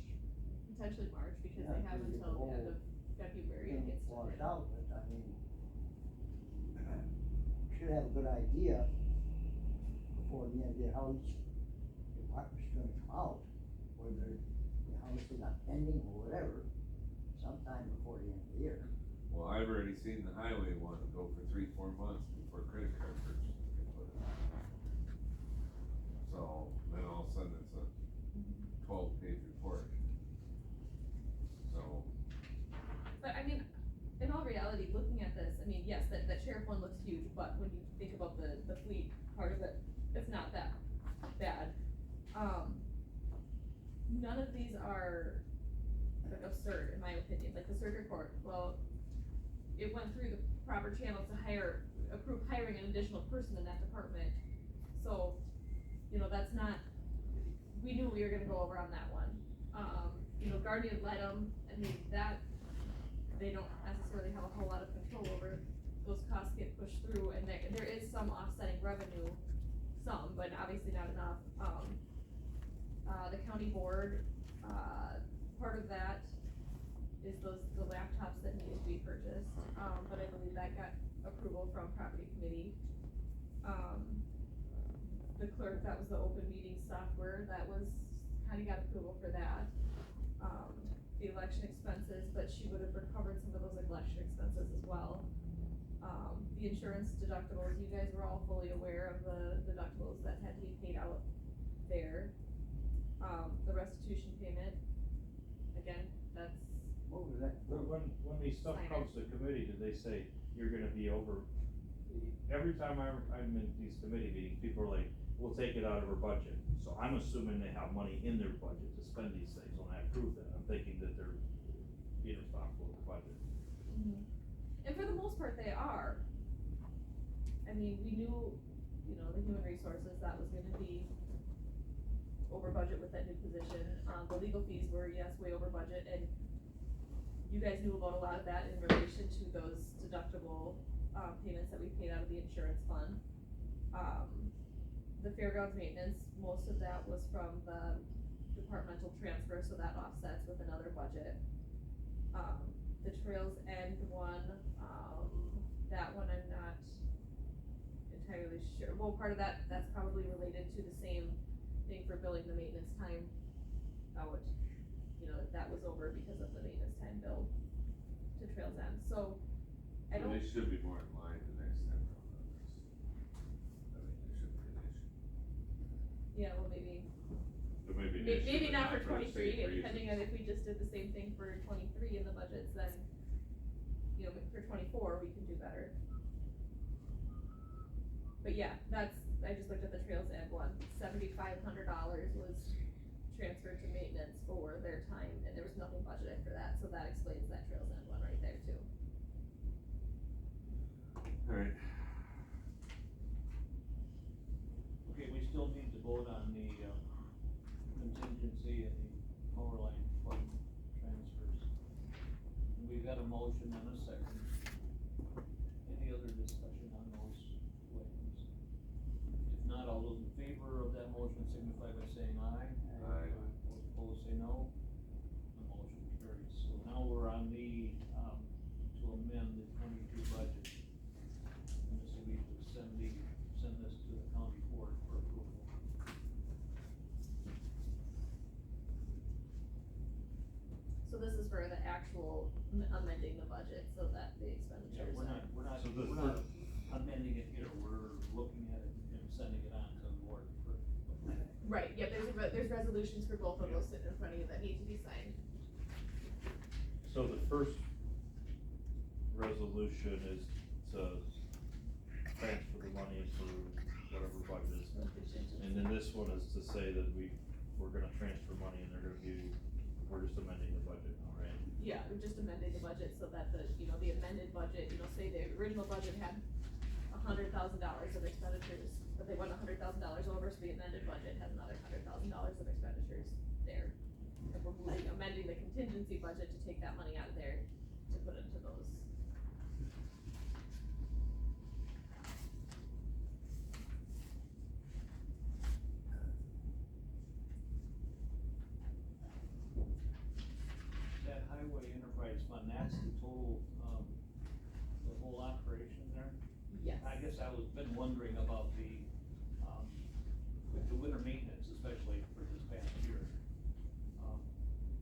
potentially March, because Yeah, they have because until the end whole of February to thing get washed started. out, but I mean, should have a good idea before the end of the year, how each department's gonna come out, whether, how much they got pending or whatever, sometime before the end of the year. Well, I've already seen the highway one go for 3-4 months before credit card purchases get put in. So, then all of a sudden it's a 12-page report. So, But I mean, in all reality, looking at this, I mean, yes, that sheriff one looks huge, but when you think about the fleet part of it, it's not that bad. None of these are like absurd, in my opinion, like the surgery court, well, it went through the proper channels to approve hiring an additional person in that department. So, you know, that's not, we knew we were gonna go over on that one. You know, Guardian Lead'em, I mean, that, they don't necessarily have a whole lot of control over, those costs get pushed through, and there is some offsetting revenue, some, but obviously not enough. The county board, part of that is the laptops that needed to be purchased, but I believe that got approval from property committee. The clerk, that was the open meeting software, that was, kinda got approval for that. The election expenses, but she would have recovered some of those election expenses as well. The insurance deductibles, you guys were all fully aware of the deductibles that had to be paid out there. The restitution payment, again, that's, What was that? When these stuff Sign it. comes to committee, did they say you're gonna be over? Every time I'm in these committee meetings, people are like, we'll take it out of our budget. So I'm assuming they have money in their budget to spend these things when I approve that. I'm thinking that they're being responsible with the budget. and for the most part, they are. I mean, we knew, you know, the human resources, that was gonna be over budget with that new position. The legal fees were, yes, way over budget, and you guys knew about a lot of that in relation to those deductible, payments that we paid out of the insurance fund. The fairgrounds maintenance, most of that was from the departmental transfer, so that offsets with another budget. The Trails End one, that one I'm not entirely sure, well, part of that's probably related to the same thing for billing the maintenance time out. You know, that was over because of the maintenance time bill to Trails End, so I so don't. they should be more in line the next time around on this. I think there shouldn't be an issue. Yeah, well, maybe, There may be an issue, maybe but not for the same twenty-three, depending on reasons. if we just did the same thing for twenty-three in the budgets, then, you know, for twenty-four, we can do better. But yeah, I just looked at the Trails End one, $7,500 was transferred to maintenance for their time, and there was nothing budgeted for that, so that explains that Trails End one right there too. Alright, Okay, we still need to vote on the, contingency and the power line fund transfers. We've got a motion and a second. Any other discussion on those two items? If not, all those in favor of that motion signify by saying aye. Aye. Those opposed say no. The motion carries. So now we're on the, to amend the 22 budget. And this will be to send this to the county board for approval. So this is for the actual actual amending the budget so that the Yeah, expenditures are. So the we're not amending it here, we're looking at it and sending it on to the board for. Right, yeah, there's resolutions for both of those sitting in front of you that need to be signed. So the first resolution is to transfer the money for whatever budget is. And then this one is to say that we're gonna transfer money and they're gonna be, we're just amending the budget now, right? Yeah, we're just amending the budget so that the amended budget, say the original budget had $100,000 of expenditures, but they went $100,000 over, so the amended budget has another $100,000 of expenditures there. And we're amending the contingency budget to take that money out of there to put into those. That highway enterprise fund, that's the total, the whole operation there? Yes. I guess I was been wondering about with the winter maintenance, especially for this past year.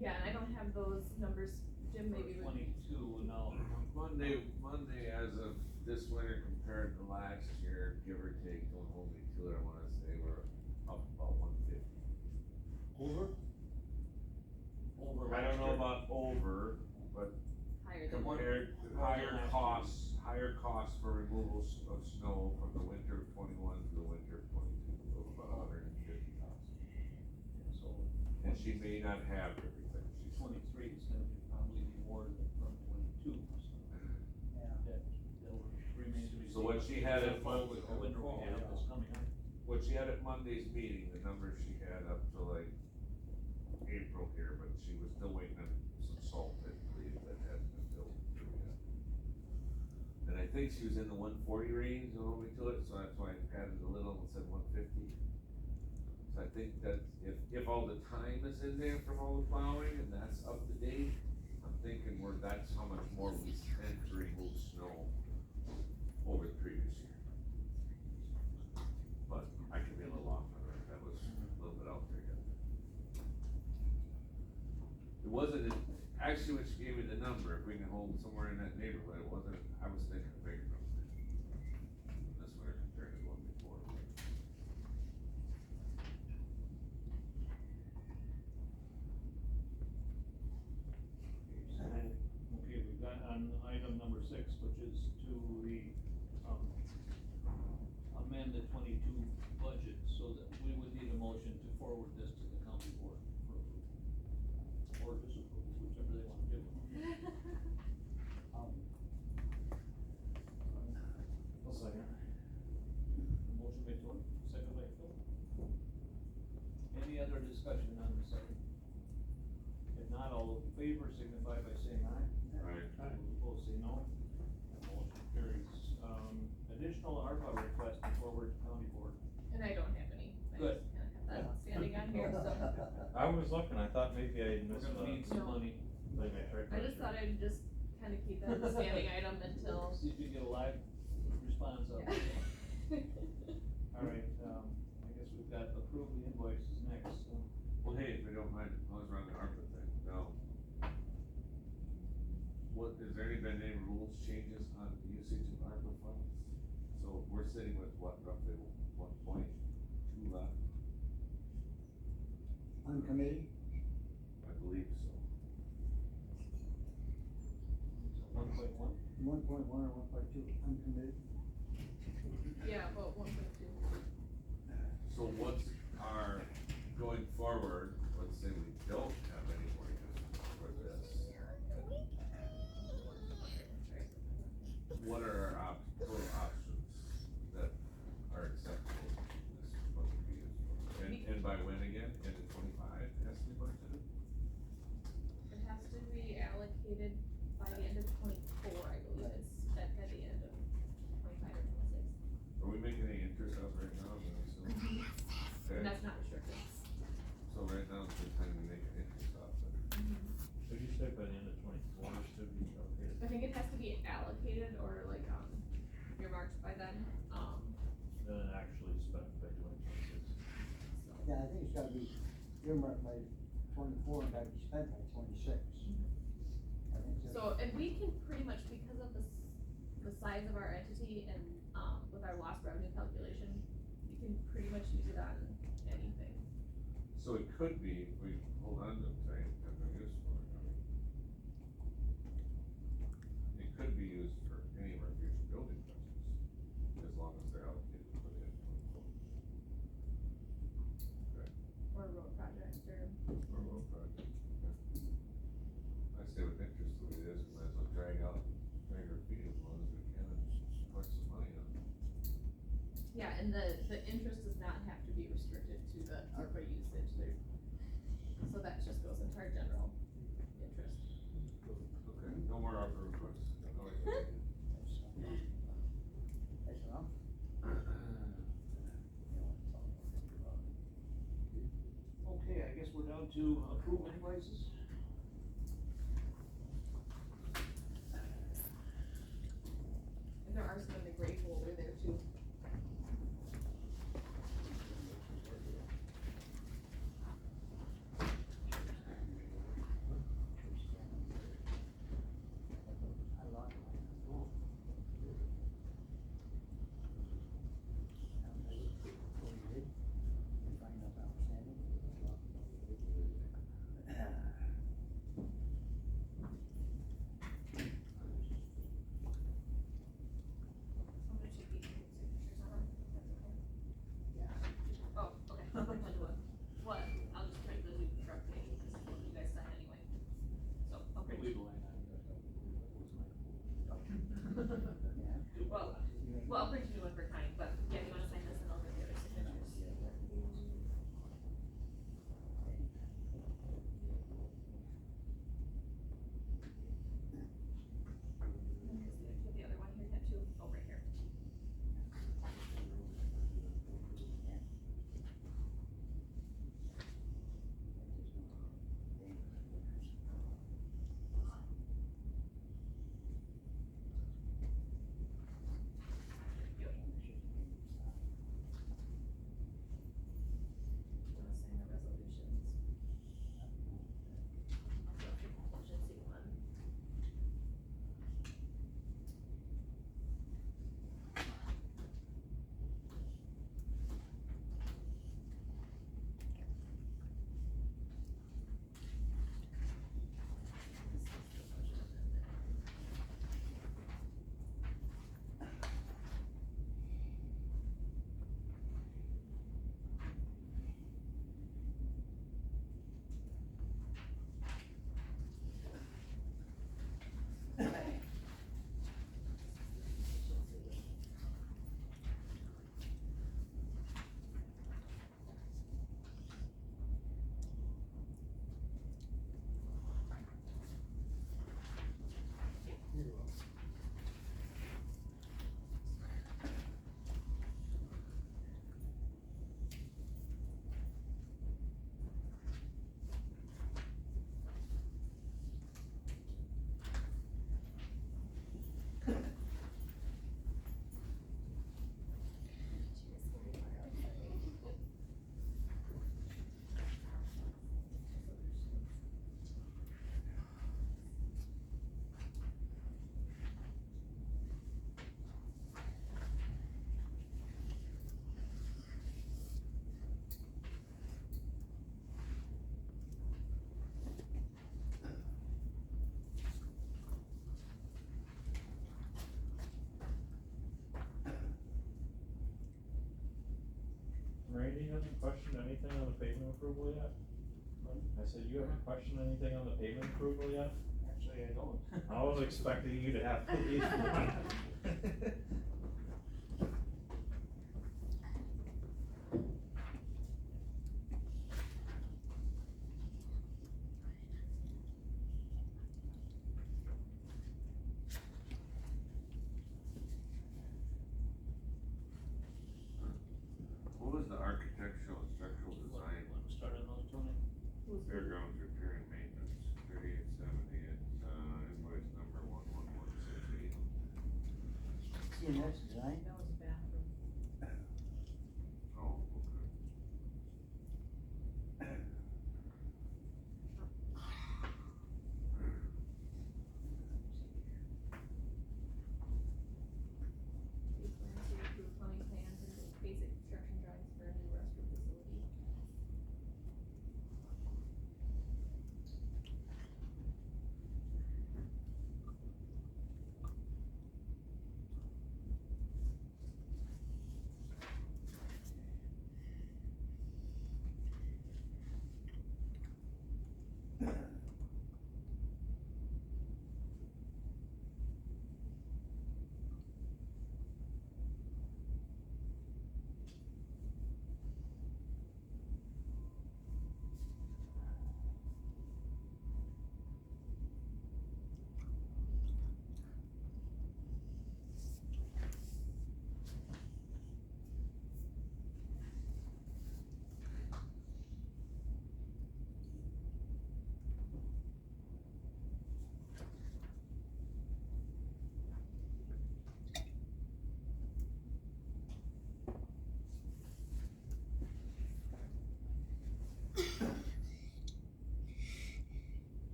Yeah, and I don't have those numbers, Jim, maybe we. 22 now. Monday as of this winter compared to last year, give or take, don't hold me to it, I wanna say we're up about 150. Over? Over I don't know about over, but Higher than one. compared to higher costs for removals of snow from the winter of 21 to the winter of 22, so about 150,000. So And she may not have everything, she's 23 is gonna be probably more than from 22, so Yeah. that'll remain to be seen. So what she had at With the winter we have that's coming up. what she had at Monday's meeting, the numbers she had up to like April here, but she was still waiting on some salt, I believe, that hadn't been built through yet. And I think she was in the 140 range, don't hold me to it, so that's why I added a little and said 150. So I think that if all the time is in there from all the plowing and that's up to date, I'm thinking that's how much more we spent to remove snow over the previous year. But I could be a little off on that, that was a little bit out there yet. It wasn't, actually when she gave me the number, if we can hold somewhere in that neighborhood, it wasn't, I was thinking a bigger number. This winter compared to one before. Okay, we've got on item number 6, which is to amend the 22 budget, so that we would need a motion to forward this to the county board for approval. Or disapproval, whichever they wanna do. Um, I'll second. Motion by Tony, second by Phil. Any other discussion on the second? If not, all those in favor signify by saying aye. Right. Those opposed say no. That motion carries. Additional ARPA request to forward to county board. And I don't have any. Good. I just kinda have that standing on here, so. I was looking, I thought maybe I We're missed gonna need some No. money. like I tried. I just thought I'd just kinda keep that as a standing item until. See if you get a live response of it. Yeah. All right, I guess we've got approve the invoices next, so. Well, hey, if we don't mind, I was around the ARPA thing, now. Has there been any rules changes on the usage of ARPA funds? So we're sitting with what, roughly 1.2 left, On committee, I believe so. 1.1? 1.1 or 1.2, uncommitted. Yeah, about 1.2. So what's our, going forward, let's say we don't have any more use for this. What are our total options that are acceptable this budget to be used for? And by when again? End of 25 has to be budgeted? It has to be allocated by the end of 24, I believe it's at the end of 25 or 26. Are we making any interest out right now? I'm gonna assume? Okay, And that's not restricted. so right now it's the time to make an interest off it. Did you say by the end of 24 should be okay? I think it has to be allocated or like, earmarked by then, Then actually spent by doing 26. so. Yeah, I think it's gotta be earmarked by 24 and gotta be spent by 26. I So, and we can pretty much, because of the size of our entity and, with our lost revenue calculation, you can pretty much use it on anything. So it could be, if we hold on to it tight, and they're useful, I mean. It could be used for any of our future building projects, as long as they're allocated for the end. Or a road project, or. Or road project, yeah. I say with interest the way it is, we might as well drag our feet as long as we can and collect some money on it. Yeah, and the interest does not have to be restricted to the ARPA usage there. So that just goes into our general interest. Okay, no more ARPA requests. I like that. That's enough. Okay, I guess we're down to approve invoices. And there are some in the gray folder there too. I lost mine. Oh. Oh, you did? You find that outstanding? I'm gonna check these signatures on them, if that's okay. Yeah. Oh, okay, I'll print you one. What, I'll just print the new truck page, this is what you guys sign anyway. So, I'll print you. Yeah. Well, I'll print you one for kind, but yeah, you wanna sign this and I'll get the other signatures. Put the other one here, that too, oh, right here. Wanna sign the resolutions? Emergency one. This is the budget amendment. Randy, you haven't questioned anything on the pavement approval yet? I said, you haven't questioned anything on the pavement approval yet? Actually, I don't. I was expecting you to have at least one. What was the architectural and structural design Want to start on those, Tony? fairgrounds repair and maintenance, 3870, it's, invoice number 11168. CMS design? That was a bathroom. Oh, okay.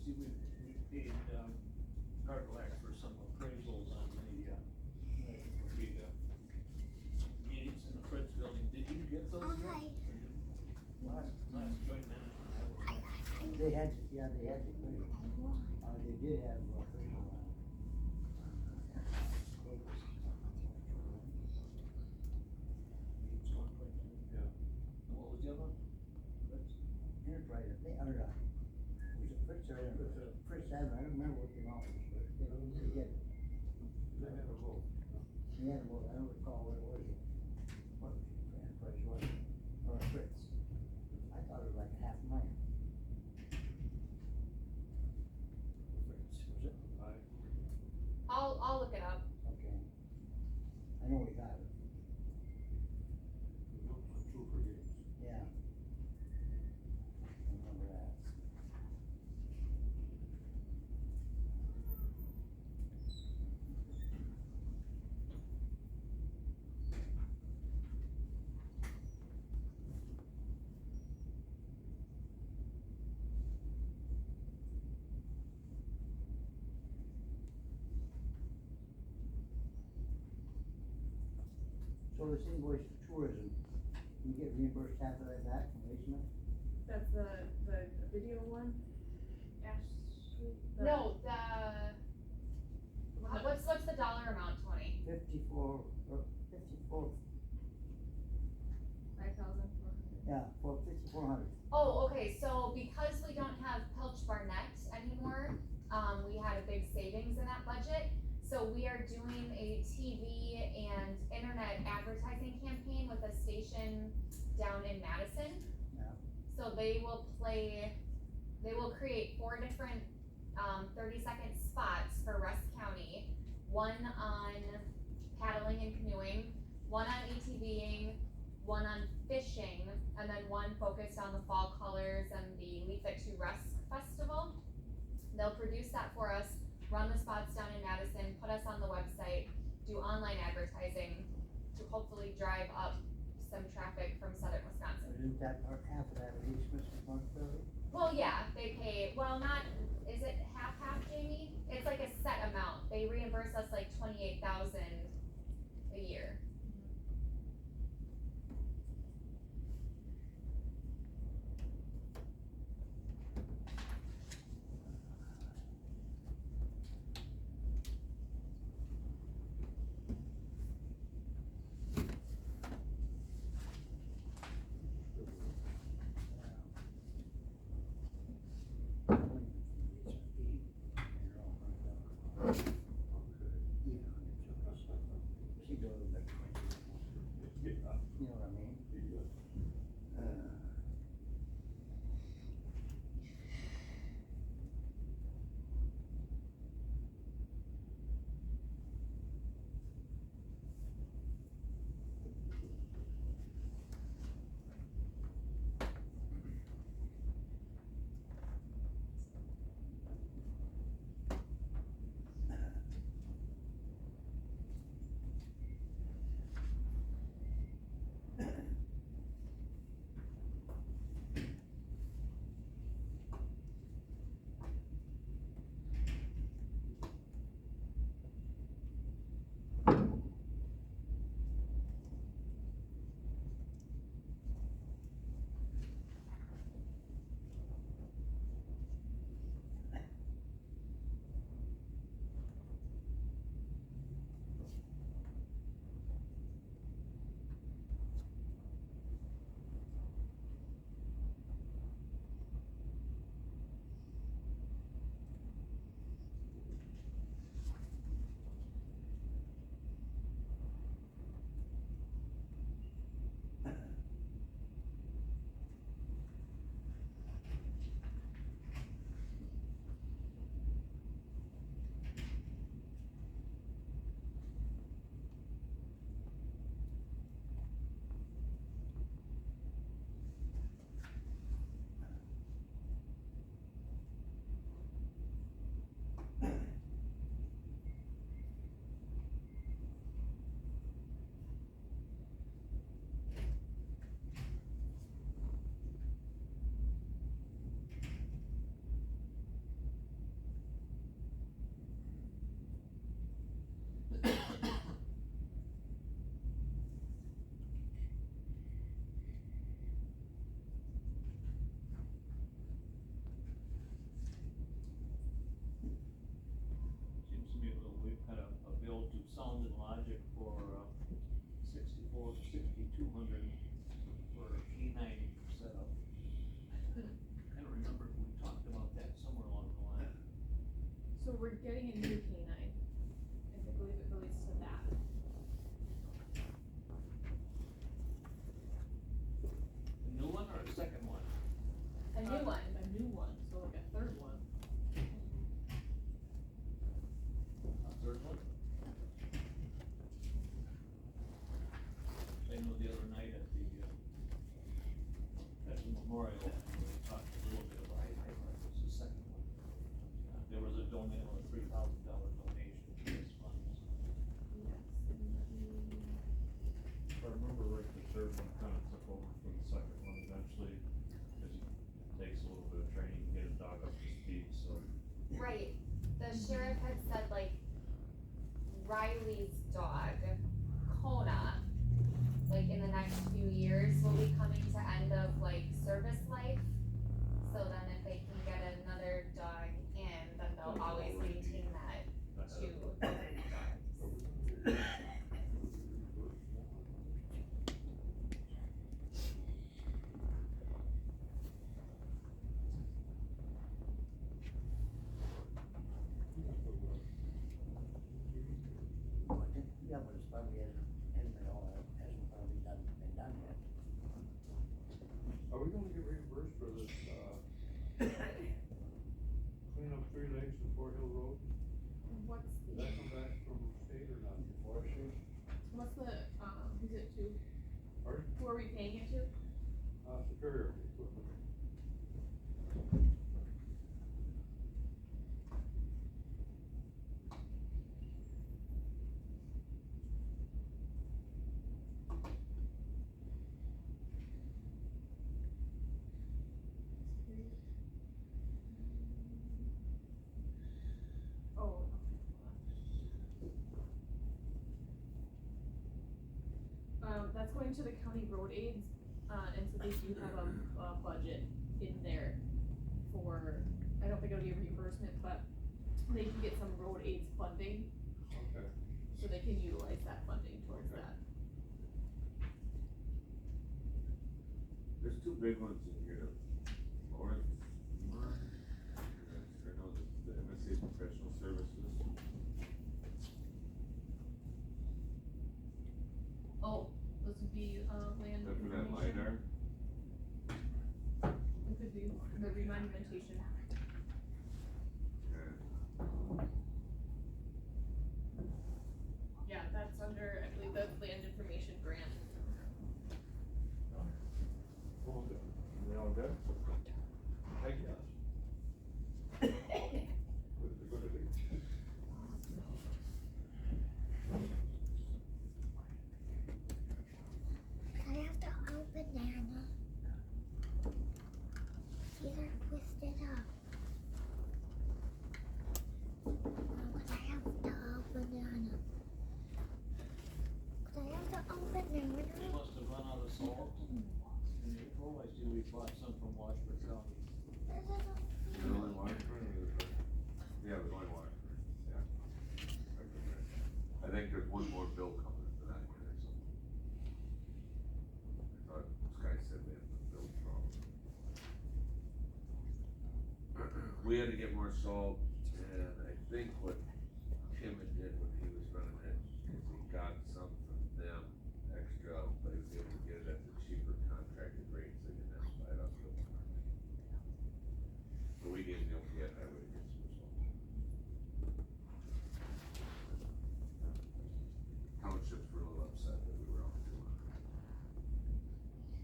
see, we paid, Cardillac for some appraisals on the, meetings in the Fritz building. Did you get those yet? Or did- Last joint management, I was. They had, yeah, they had to put it, they did have, official, It's 1.2. Yeah. And what was the other one? Fritz? Enterprise, I think, or, was it Fritz or Enterprise? Fritz Avenue, I don't remember what the office was, they had, They had a vote. they had, well, I don't recall what it was. What Enterprise was, or Fritz. I thought it was like a $500,000. Fritz, was it? I'll look it up. Okay. I know we got it, The vote on 2 brigades. yeah. I remember that. So this invoice for tourism, you get reimbursed half of that back from Eastman? That's the video one? Ashley? No, what's the dollar amount, Tony? 54, 5,400. yeah, for 5,400. Oh, okay, so because we don't have Pilch Barnett anymore, we had a big savings in that budget. So we are doing a TV and internet advertising campaign with a station down in Madison. Yeah. So they will create 4 different, 30-second spots for Rusk County. One on paddling and canoeing, one on ATVing, one on fishing, and then one focused on the fall colors and the Leaf It to Rusk Festival. They'll produce that for us, run the spots down in Madison, put us on the website, do online advertising to hopefully drive up some traffic from southern Wisconsin. Isn't that part, half of that is Eastman's responsibility? Well, yeah, they pay, well, not, is it half, Jamie? It's like a set amount. They reimburse us like 28,000 a year. we're getting a new canine, and I believe it relates to that. A new one or a second one? A new one. A new one, so like a third one. A third one? I know the other night at the memorial, we talked a little bit about, I thought it was the second one. There was a donation, a $3,000 donation to this fund. Yes, and let me, If I remember right, the third one kind of took over for the second one eventually, cause it takes a little bit of training to get a dog up to speed, so. Right, the sheriff had said like Riley's dog, Kona, like in the next few years will be coming to end of like service life. So then if they can get another dog in, then they'll always maintain that two dogs. Yeah, but it's probably hasn't been all, hasn't probably been done yet. Are we gonna get reimbursed for this, clean up 3 Lakes and Fort Hill Road? what's Did that come back from state or not? Forestry? what's the, who's it to? Pardon? Who are we paying it to? Superior Equipment. Oh. That's going to the county road aids, and so they do have a budget in there for, I don't think it'll be a reimbursement, but they can get some road aids funding, Okay. so they can utilize that funding towards Okay. that. There's two big ones in here, Lawrence, I know the MSA Professional Services. Oh, those would be, land Remember that information. LiDAR? It could be the remonumentation. Yeah, that's under, I believe that's land information grant. All good. They all good? I guess. What is it gonna be? I have to open banana. These are twisted up. Could I have the banana? Could I have the open They banana? must have run out of salt in April. I see we bought some from Washburn County. The only Washburn or the, yeah, the only Washburn, yeah. I think there's one more bill coming for that year or something. I thought this guy said they had the bill wrong. We had to get more salt, and I think what Tim had did when he was running it, is he got some from them extra, but he was able to get it at the cheaper contracted rates, they didn't have to buy it off the open market. So we gave the okay highway to get some salt. Townships were a little upset that we were off too much.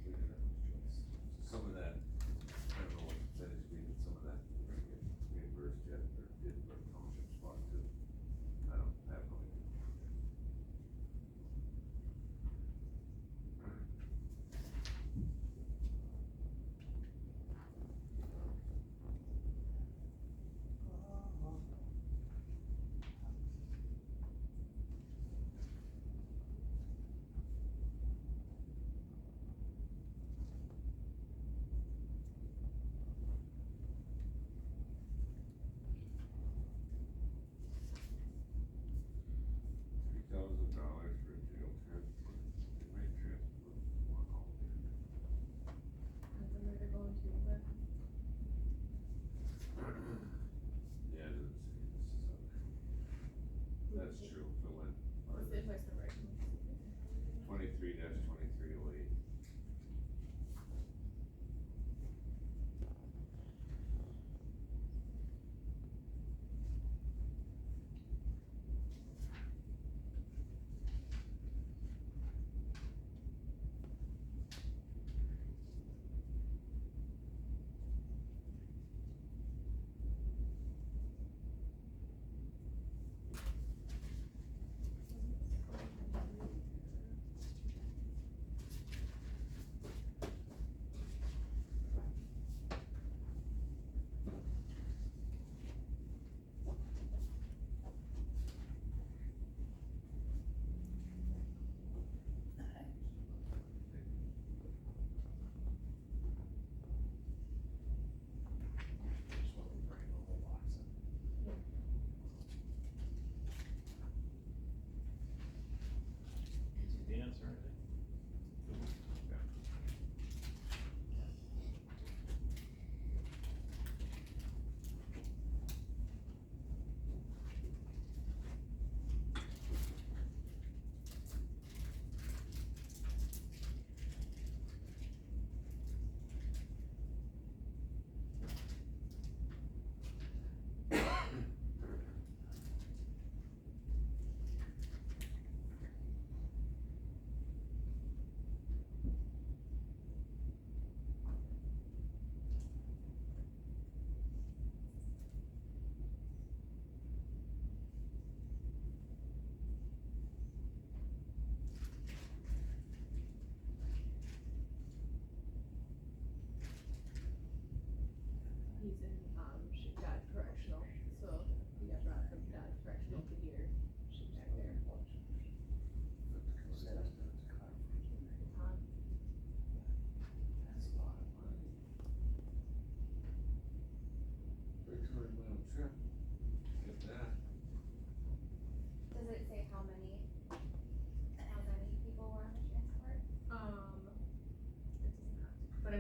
We didn't have much choice. Some of that, I don't know what percentage we did, some of that we didn't get reimbursed yet, or did, but townships bought too. I have no idea.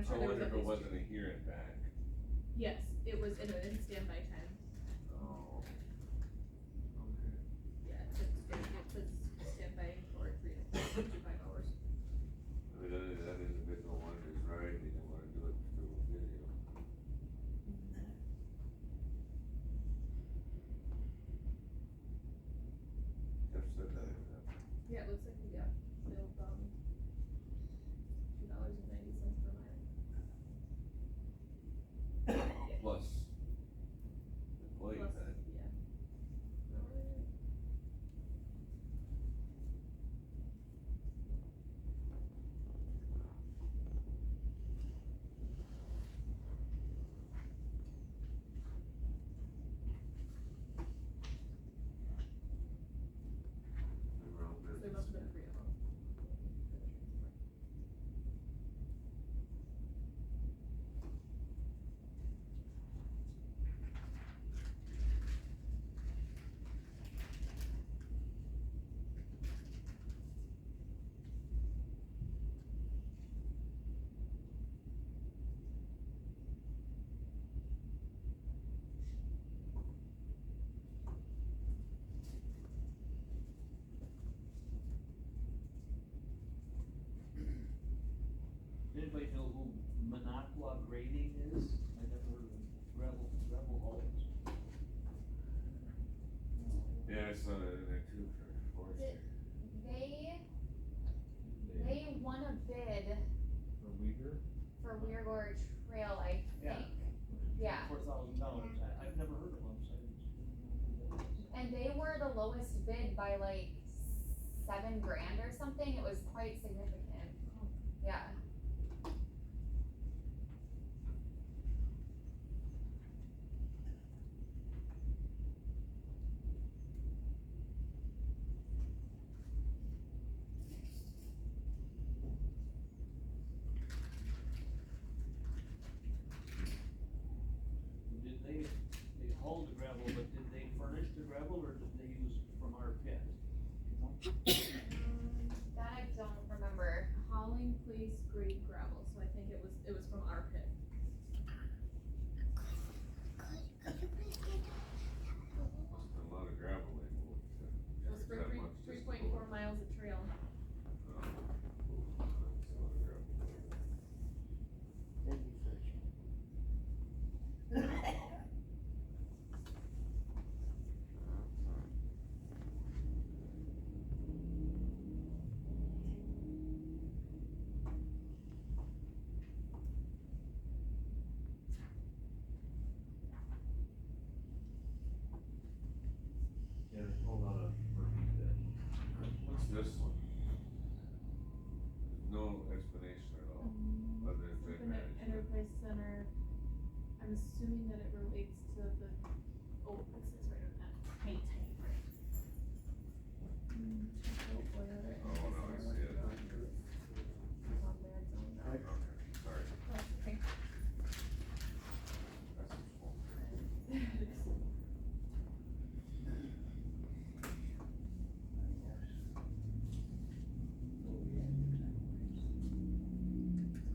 sure I there was wonder at if it least wasn't a here and back. Yes, it was in standby time. Oh. Okay. Yeah, it says standby for 3 to 5 hours. I mean, that individual wanted his ride, he didn't wanna do it through video. Jeff said that. Yeah, it looks like we got billed, $2.90 per mile. Plus employee Plus, time. yeah. They were all There business. must have been 3 of them. Anybody know who Minocqua Grading is? I never heard of them. Gravel hauls. Yeah, I saw that in there too for forestry. They won a bid For Weaver? for Weirgore Trail, I Yeah. think. Yeah. $4,000. I've never heard of them, so I didn't know who that was. And they were the lowest bid by like $7,000 or something, it was quite significant. Yeah. Did they hauled the gravel, but did they furnish the gravel or did they use from our pit? That I don't remember. Hauling, place, grade, gravel, so I think it was from our pit. Could you please get Must've been a lot of gravel they moved. It was for That much just to 3.4 go. miles of trail. That's a lot of gravel. They'd be searching. Yeah, there's a whole lot of murky bit. What's this one? There's no explanation at all, other than bid Open management. Enterprise Center, I'm assuming that it relates to the, oh, it says right on that, tiny, tiny print. Oh, boy, all right. Oh, no, I see it. It's on there, it's on there. Okay, sorry. Oh, okay. That's some small.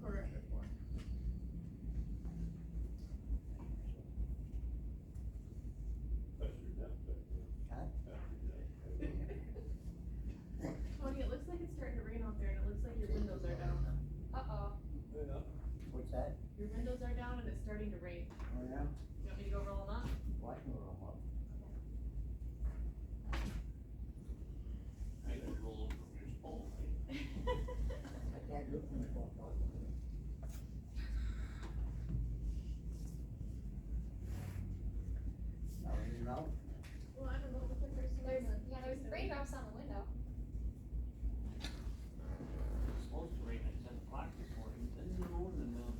Quarter after 4. That's your death back there. Huh? That's your death. Tony, it looks like it's starting to rain out there and it looks like your windows are down. Uh-oh. Yeah. What's that? Your windows are down and it's starting to rain. Oh, yeah? You want me to go roll them up? Why can we roll 'em up? I could roll from your spall. I can't do it from the phone. Now, you know? Well, I don't know, look like There's raindrops on the window. It's supposed to rain at 10 o'clock this morning, then the road and then.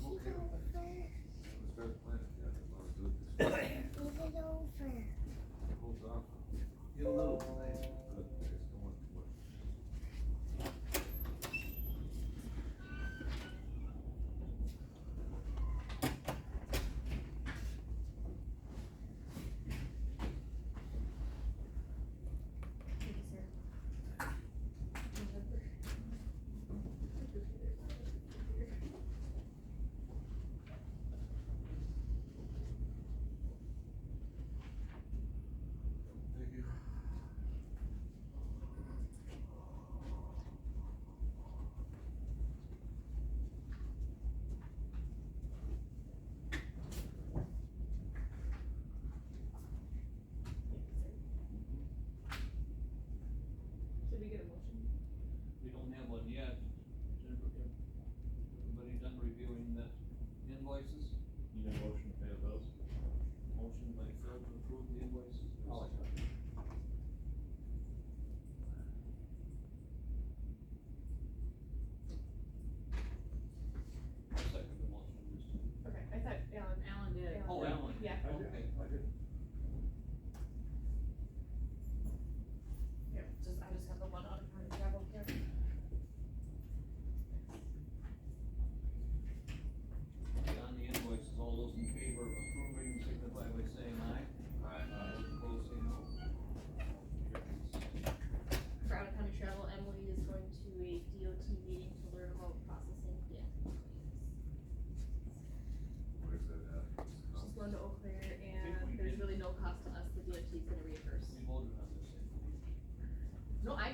Move it over. Let's start planning, yeah, as long as do it this way. Move it over. It holds off. Get a little. Good, I just don't want too much. Thank you, sir.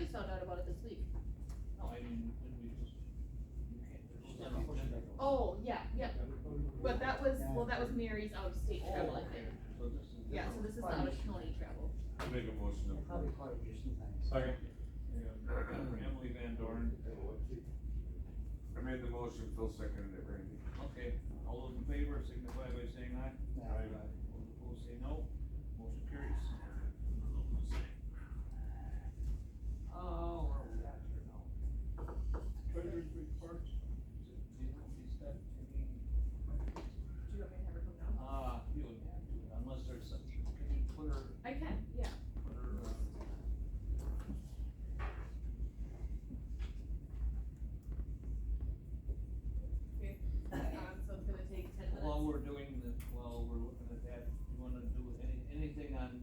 just found out about it this week. No, I mean, did we just, you can't, there's on the agenda. Oh, yeah, but that was, well, that was Mary's out-of-state travel, I think. So this is. Yeah, so this is the out-of-county travel. Make a motion to Probably approve. caught it just in time. Second. Emily Van Dorn. I made the motion, Phil seconded it, Randy. Okay, all those in favor signify by saying aye. Aye. Those opposed say no. Motion carries. Where are we at here now? Treasurer's report. Is it, do you know if he's got any, Do you want me to have her come down? you wouldn't have to, unless there's some, can you put her, I can, yeah. put her, Okay, so it's gonna take 10 minutes. while we're doing the, while we're looking at that, you wanna do anything on,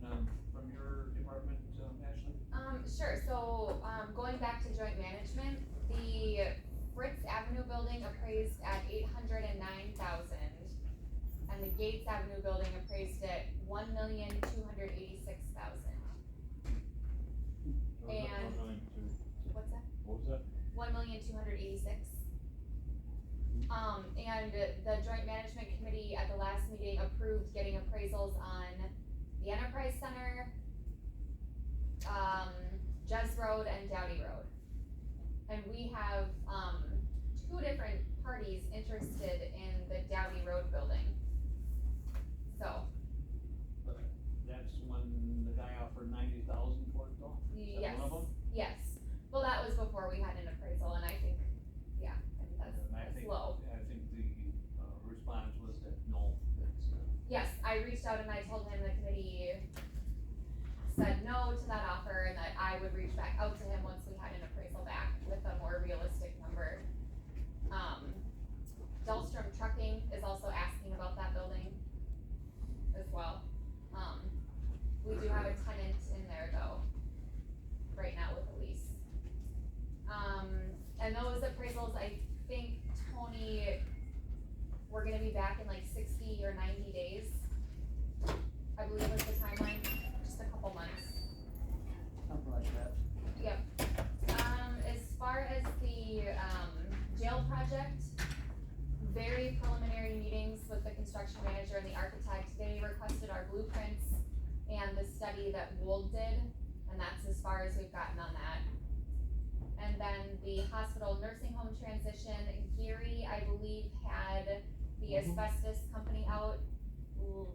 from your department, Ashley? Sure, so, going back to joint management, the Fritz Avenue building appraised at 809,000. And the Gates Avenue building appraised at 1,286,000. And- What's that? What was that? 1,286,000. And the joint management committee at the last meeting approved getting appraisals on the Enterprise Center, Jess Road and Dowdy Road. And we have, two different parties interested in the Dowdy Road building. So, But that's when the guy offered 90,000 for it though? Is that yes, one of them? yes. Well, that was before we had an appraisal, and I think, yeah, I think And I that's think- low. I think the, response was that no, that's, Yes, I reached out and I told him the committee said no to that offer and that I would reach back out to him once we had an appraisal back with a more realistic number. Dahlstrom Trucking is also asking about that building as well. We do have a tenant in there though, right now with a lease. And those appraisals, I think, Tony, we're gonna be back in like 60 or 90 days. I believe was the timeline, just a couple months. Something like that. Yep. As far as the, jail project, very preliminary meetings with the construction manager and the architect. They requested our blueprints and the study that Wold did, and that's as far as we've gotten on that. And then the hospital nursing home transition, Gary, I believe, had the asbestos company out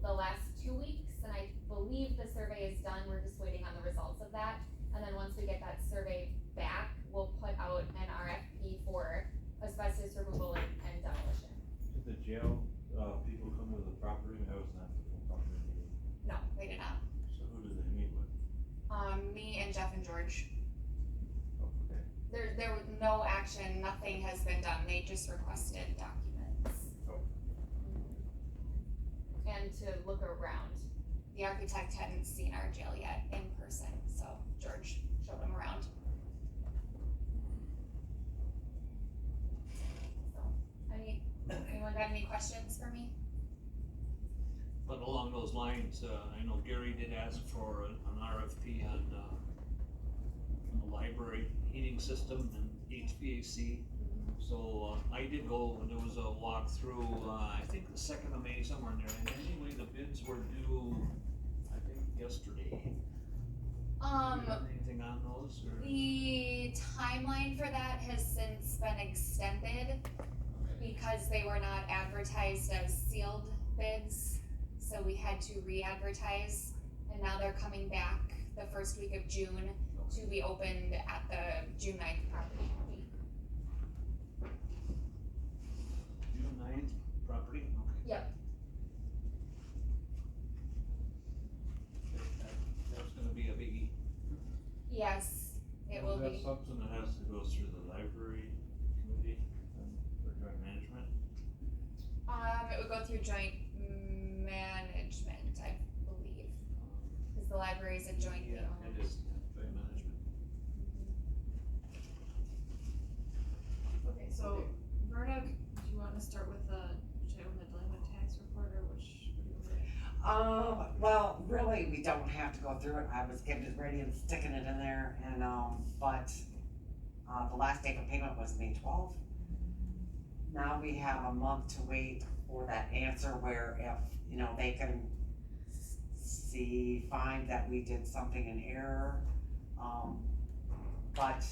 the last 2 weeks, and I believe the survey is done, we're just waiting on the results of that. And then once we get that survey back, we'll put out an RFP for asbestos removal and demolition. Did the jail, people come to the property? I was not at the property meeting. No, they did not. So who did they meet with? Me and Jeff and George. Oh, okay. There was no action, nothing has been done, they just requested documents. Oh. And to look around. The architect hadn't seen our jail yet in person, so George showed him around. So, anyone got any questions for me? but along those lines, I know Gary did ask for an RFP on the library heating system and HVAC. So, I did go, and there was a walkthrough, I think the 2nd of May, somewhere in there, and anyway, the bids were due, I think, yesterday. You have anything on those, or? The timeline for that has since been extended because they were not advertised as sealed bids. So we had to re-advertise, and now they're coming back the first week of June to be opened at the June 9th property week. June 9th, property, okay. Yep. That's gonna be a biggie. Yes, it will Is that be. something that has to go through the library committee or joint management? It would go through joint management, I believe, because the library is a jointly Yeah, owned. it is, joint management. Okay, so, Verna, do you want to start with the delinquent tax report, or which, what do you want to do? Well, really, we don't have to go through it, I was getting it ready and sticking it in there, and, but, the last day for payment was May 12th. Now we have a month to wait for that answer where if, you know, they can find that we did something in error. But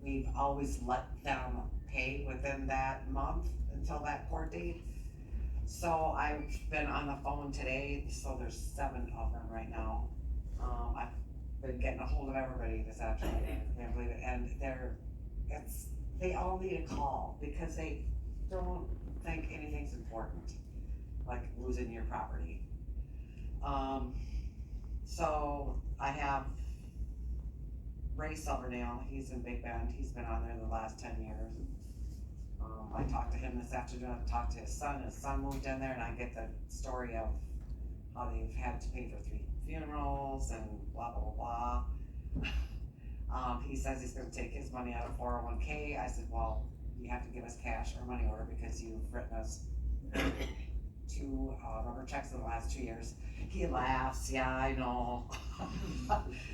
we've always let them pay within that month until that court date. So I've been on the phone today, so there's 7 of them right now. I've been getting a hold of everybody this afternoon, I can't believe it, and they all need a call because they don't think anything's important, like losing your property. So I have Ray Silverdale, he's in Big Bend, he's been on there the last 10 years. I talked to him this afternoon, I talked to his son moved in there, and I get the story of how they've had to pay for 3 funerals and blah, blah, blah, blah. He says he's gonna take his money out of 401k, I said, well, you have to give us cash or money order because you've written us 2 rubber checks in the last 2 years. He laughs, yeah, I know.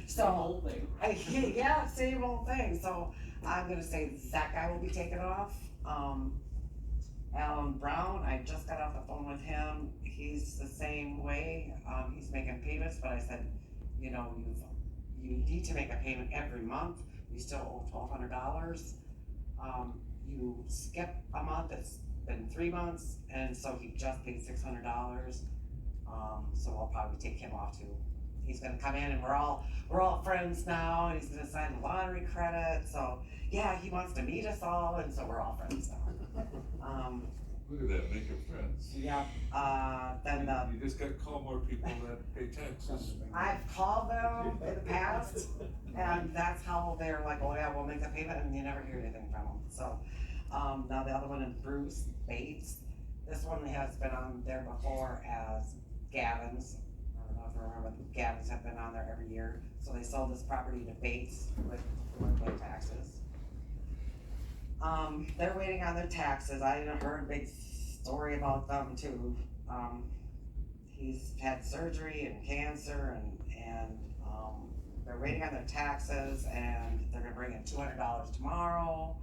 Same old thing. Yeah, same old thing, so I'm gonna say that guy will be taken off. Alan Brown, I just got off the phone with him, he's the same way, he's making payments, but I said, you know, you need to make a payment every month, you still owe $1,200. You skip a month, it's been 3 months, and so he just paid $600. So I'll probably take him off too. He's gonna come in and we're all friends now, and he's gonna sign the lottery credit, so yeah, he wants to meet us all, and so we're all friends now. Look at that, making friends. Yeah, then You just gotta call more people that pay taxes. I've called them in the past, and that's how they're like, oh yeah, we'll make the payment, and you never hear anything from them, so. Now the other one is Bruce Bates. This one has been on there before as Gavin's. I don't know if you remember, Gavin's have been on there every year. So they sold this property to Bates with their taxes. They're waiting on their taxes. I heard a big story about them too. He's had surgery and cancer and they're waiting on their taxes, and they're gonna bring in $200 tomorrow.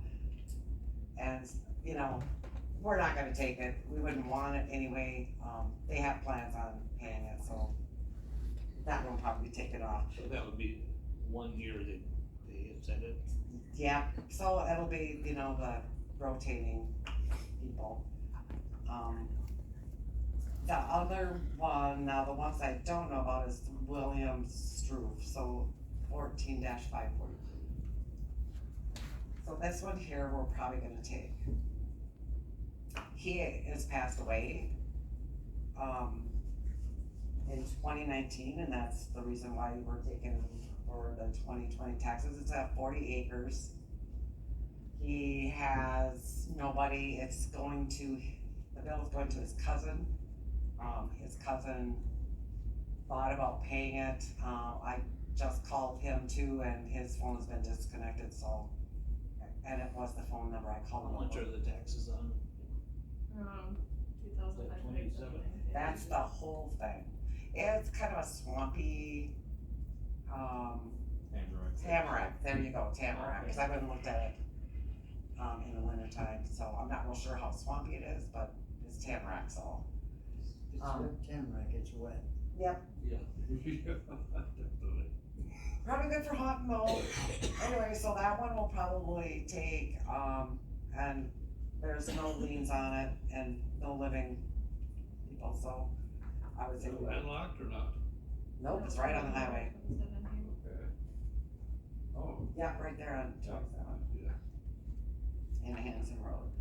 And, you know, we're not gonna take it, we wouldn't want it anyway, they have plans on paying it, so that will probably take it off. So that would be 1 year that they had said it. Yeah, so it'll be, you know, the rotating people. The other one, now the ones I don't know about is William Struve, so 14-543. So this one here, we're probably gonna take. He has passed away, in 2019, and that's the reason why we're taking for the 2020 taxes. It's at 40 acres. He has nobody, the bill is going to his cousin. His cousin thought about paying it. I just called him too, and his phone has been disconnected, so. And it was the phone number I called him. How much are the taxes on? 2,500. That's the whole thing. It's kind of a swampy, Tamarack, there you go, Tamarack, cause I haven't looked at it, in the winter time, so I'm not real sure how swampy it is, but it's Tamarack, so. It's Tamarack, it's wet. Yep, Yeah. Definitely. probably good for hunting though. Anyway, so that one will probably take, and there's no liens on it and no living people, so I would say. Landlocked or not? Nope, it's right on the highway. Okay. Oh. Yeah, right there on 27 Yeah. in Hanson Road.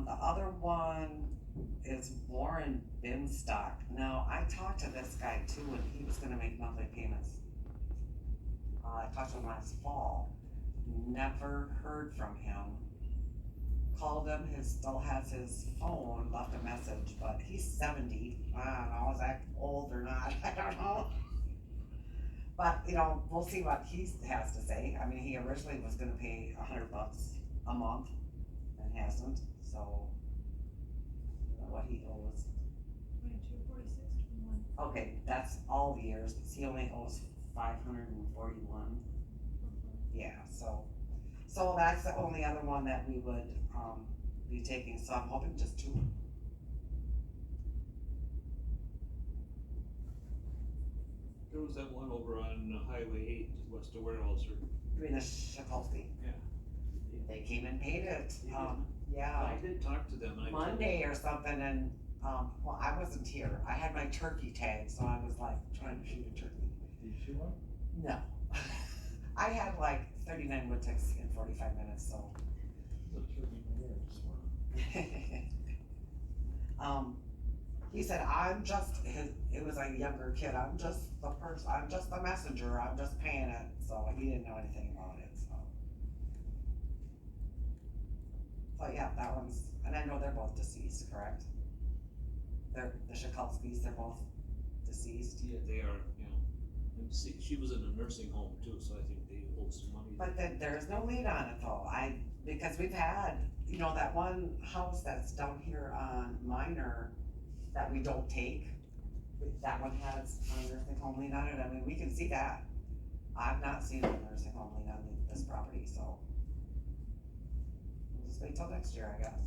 The other one is Warren Binstock. Now, I talked to this guy too, and he was gonna make monthly payments. I talked to him last fall, never heard from him. Called him, still has his phone, left a message, but he's 70, I don't know, is that old or not, I don't know. But, you know, we'll see what he has to say. I mean, he originally was gonna pay $100 a month and hasn't, so. What he owes. 2246 21. Okay, that's all the years, because he only owes 541. Yeah, so that's the only other one that we would, be taking, so I'm hoping just 2. There was that one over on Highway 8, west of Weyerhaeuser. I mean, the Shikovsky. Yeah. They came and paid it, They did. yeah. I did talk to them and I told them. Monday or something, and, well, I wasn't here, I had my turkey tag, so I was like trying to shoot a turkey. Did you shoot one? No. I had like 39 wood ticks in 45 minutes, so. The turkey mayor this morning. He said, I'm just, it was a younger kid, I'm just the messenger, I'm just paying it, so he didn't know anything about it, so. So yeah, that one's, and I know they're both deceased, correct? They're, the Shikovskis, they're both deceased. Yeah, they are, you know, and see, she was in a nursing home too, so I think they owe some money. But then there's no lien on it though, because we've had, you know, that one house that's down here on Minor that we don't take, that one has a nursing home lien on it, I mean, we can see that. I've not seen a nursing home lien on this property, so. We'll just wait till next year, I guess.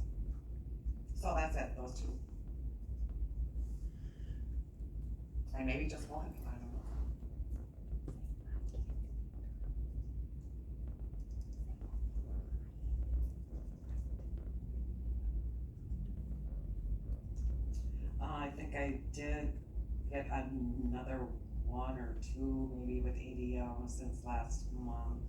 So that's it, those 2. And maybe just one, I don't know. I think I did get another 1 or 2, maybe with ADM since last month.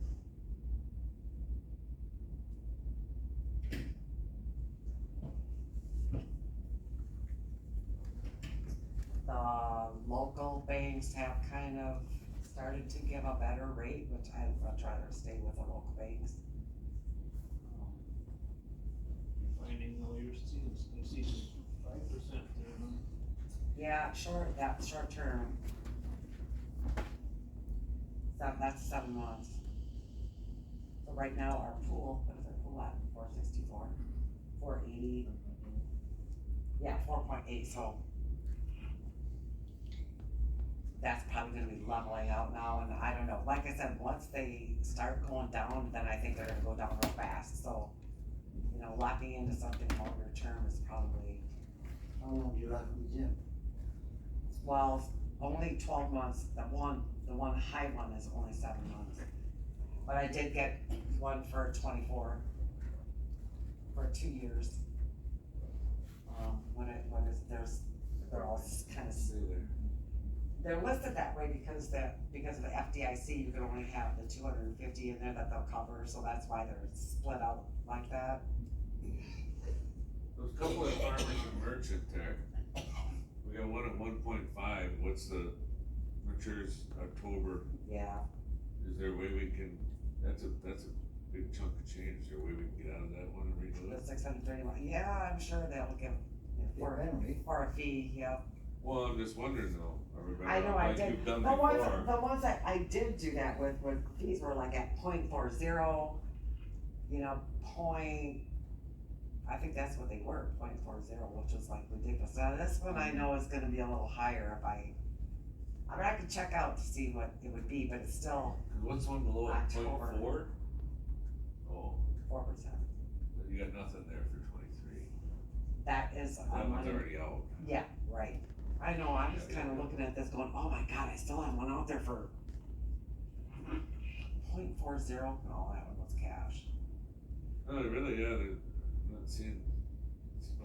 The local banks have kind of started to give a better rate, which I'd much rather stay with the local banks. Finding all your students, I see 5% there, huh? Yeah, short term. That's 7 months. So right now, our pool, what is our pool at, 464, 480, yeah, 4.8, so. That's probably gonna be leveling out now, and I don't know, like I said, once they start going down, then I think they're gonna go down real fast, so. You know, locking into something longer term is probably, How long do you have with Jim? well, only 12 months, the one high one is only 7 months. But I did get one for 24, for 2 years. They're all kind of, they're listed that way because of the FDIC, you can only have the 250 in there that they'll cover, so that's why they're split out like that. Those couple of farmers and merchant there, we got one at 1.5, what's the, matures October, Yeah, is there a way we can, that's a big chunk of change, is there a way we can get out of that one and redo the it? 631, yeah, I'm sure they'll give, for a fee, yeah. Well, I'm just wondering though, I know, I like did, you've done the before. ones that I did do that with, when fees were like at 0.40, you know, I think that's what they were, 0.40, which was like ridiculous. Now, this one I know is gonna be a little higher if I mean, I could check out to see what it would be, but it's still 'Cause what's one below it, October. 0.4? Oh, 4%. but you got nothing there for 23, That is, that one's already out. yeah, right. I know, I'm just kinda looking at this going, oh my god, I still have one out there for 0.40, no, that one was cash. No, really, yeah, I'm not seeing,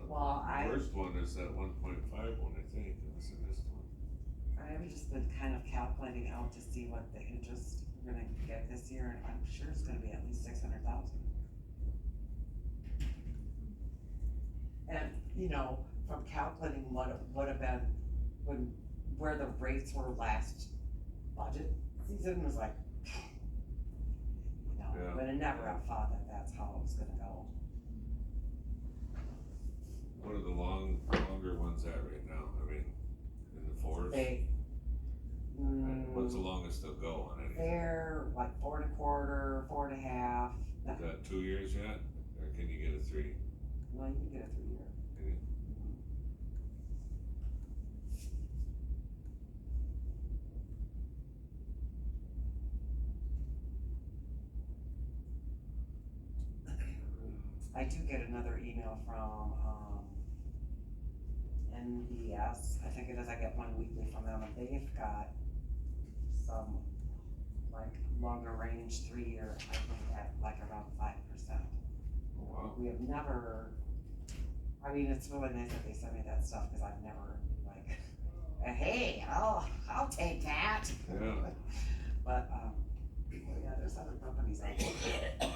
Well, the worst one is that 1.5 one, I think, and this is this one. I've just been kind of calculating out to see what the interest we're gonna get this year, and I'm sure it's gonna be at least 600,000. And, you know, from calculating what it would have been where the rates were last budget season was like, you know, Yeah. but I never have thought that that's how it was gonna go. What are the longer ones at right now, I mean, in the 4s? What's the longest they'll go on anything? They're like 4.25, 4.5. Is that 2 years yet, or can you get a 3? No, you can get a 3 year. Can you? I do get another email from, NBS, I think it is, I get one weekly from them, and they've got some, like, longer range, 3-year, I think at like around 5%. Oh, wow. We have never, I mean, it's really nice that they send me that stuff, cause I've never, like, hey, I'll take that. Yeah. But, yeah, there's other companies out there.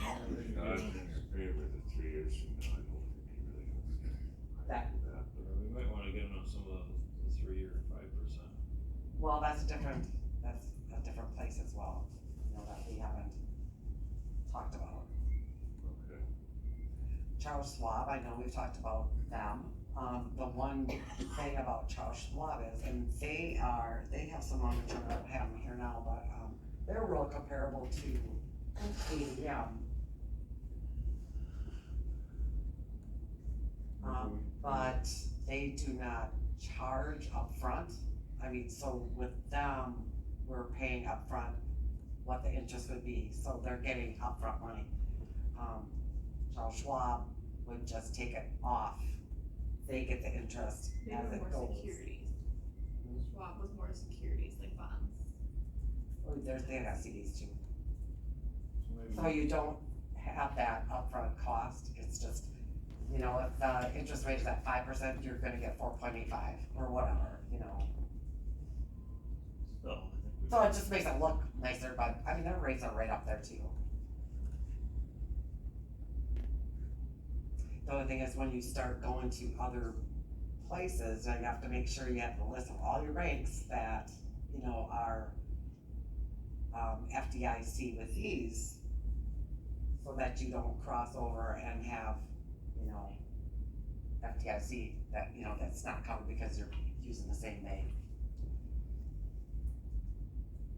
God, your favorite in 3 years from now, I don't think he really knows. That- We might wanna get them on some of the 3 or 5%. Well, that's a different place as well, you know, that we haven't talked about. Okay. Charles Schwab, I know we've talked about them. The one thing about Charles Schwab is, and they have some longer term, I don't have them here now, but, they're real comparable to ADM. But they do not charge upfront. I mean, so with them, we're paying upfront what the interest would be, so they're getting upfront money. Charles Schwab would just take it off. They get the interest They as were it more goes. securities. Schwab was more securities, like bonds. Oh, they got CDs too. So So you don't have that upfront cost, it's just, you know, if the interest rate is at 5%, you're gonna get 4.85 or whatever, you know. Still, I think we. So it just makes it look nicer, but I mean, their rates are right up there too. The only thing is when you start going to other places, then you have to make sure you have the list of all your banks that, you know, are FDIC with these, so that you don't cross over and have, you know, FDIC that, you know, that's not covered because you're using the same bank.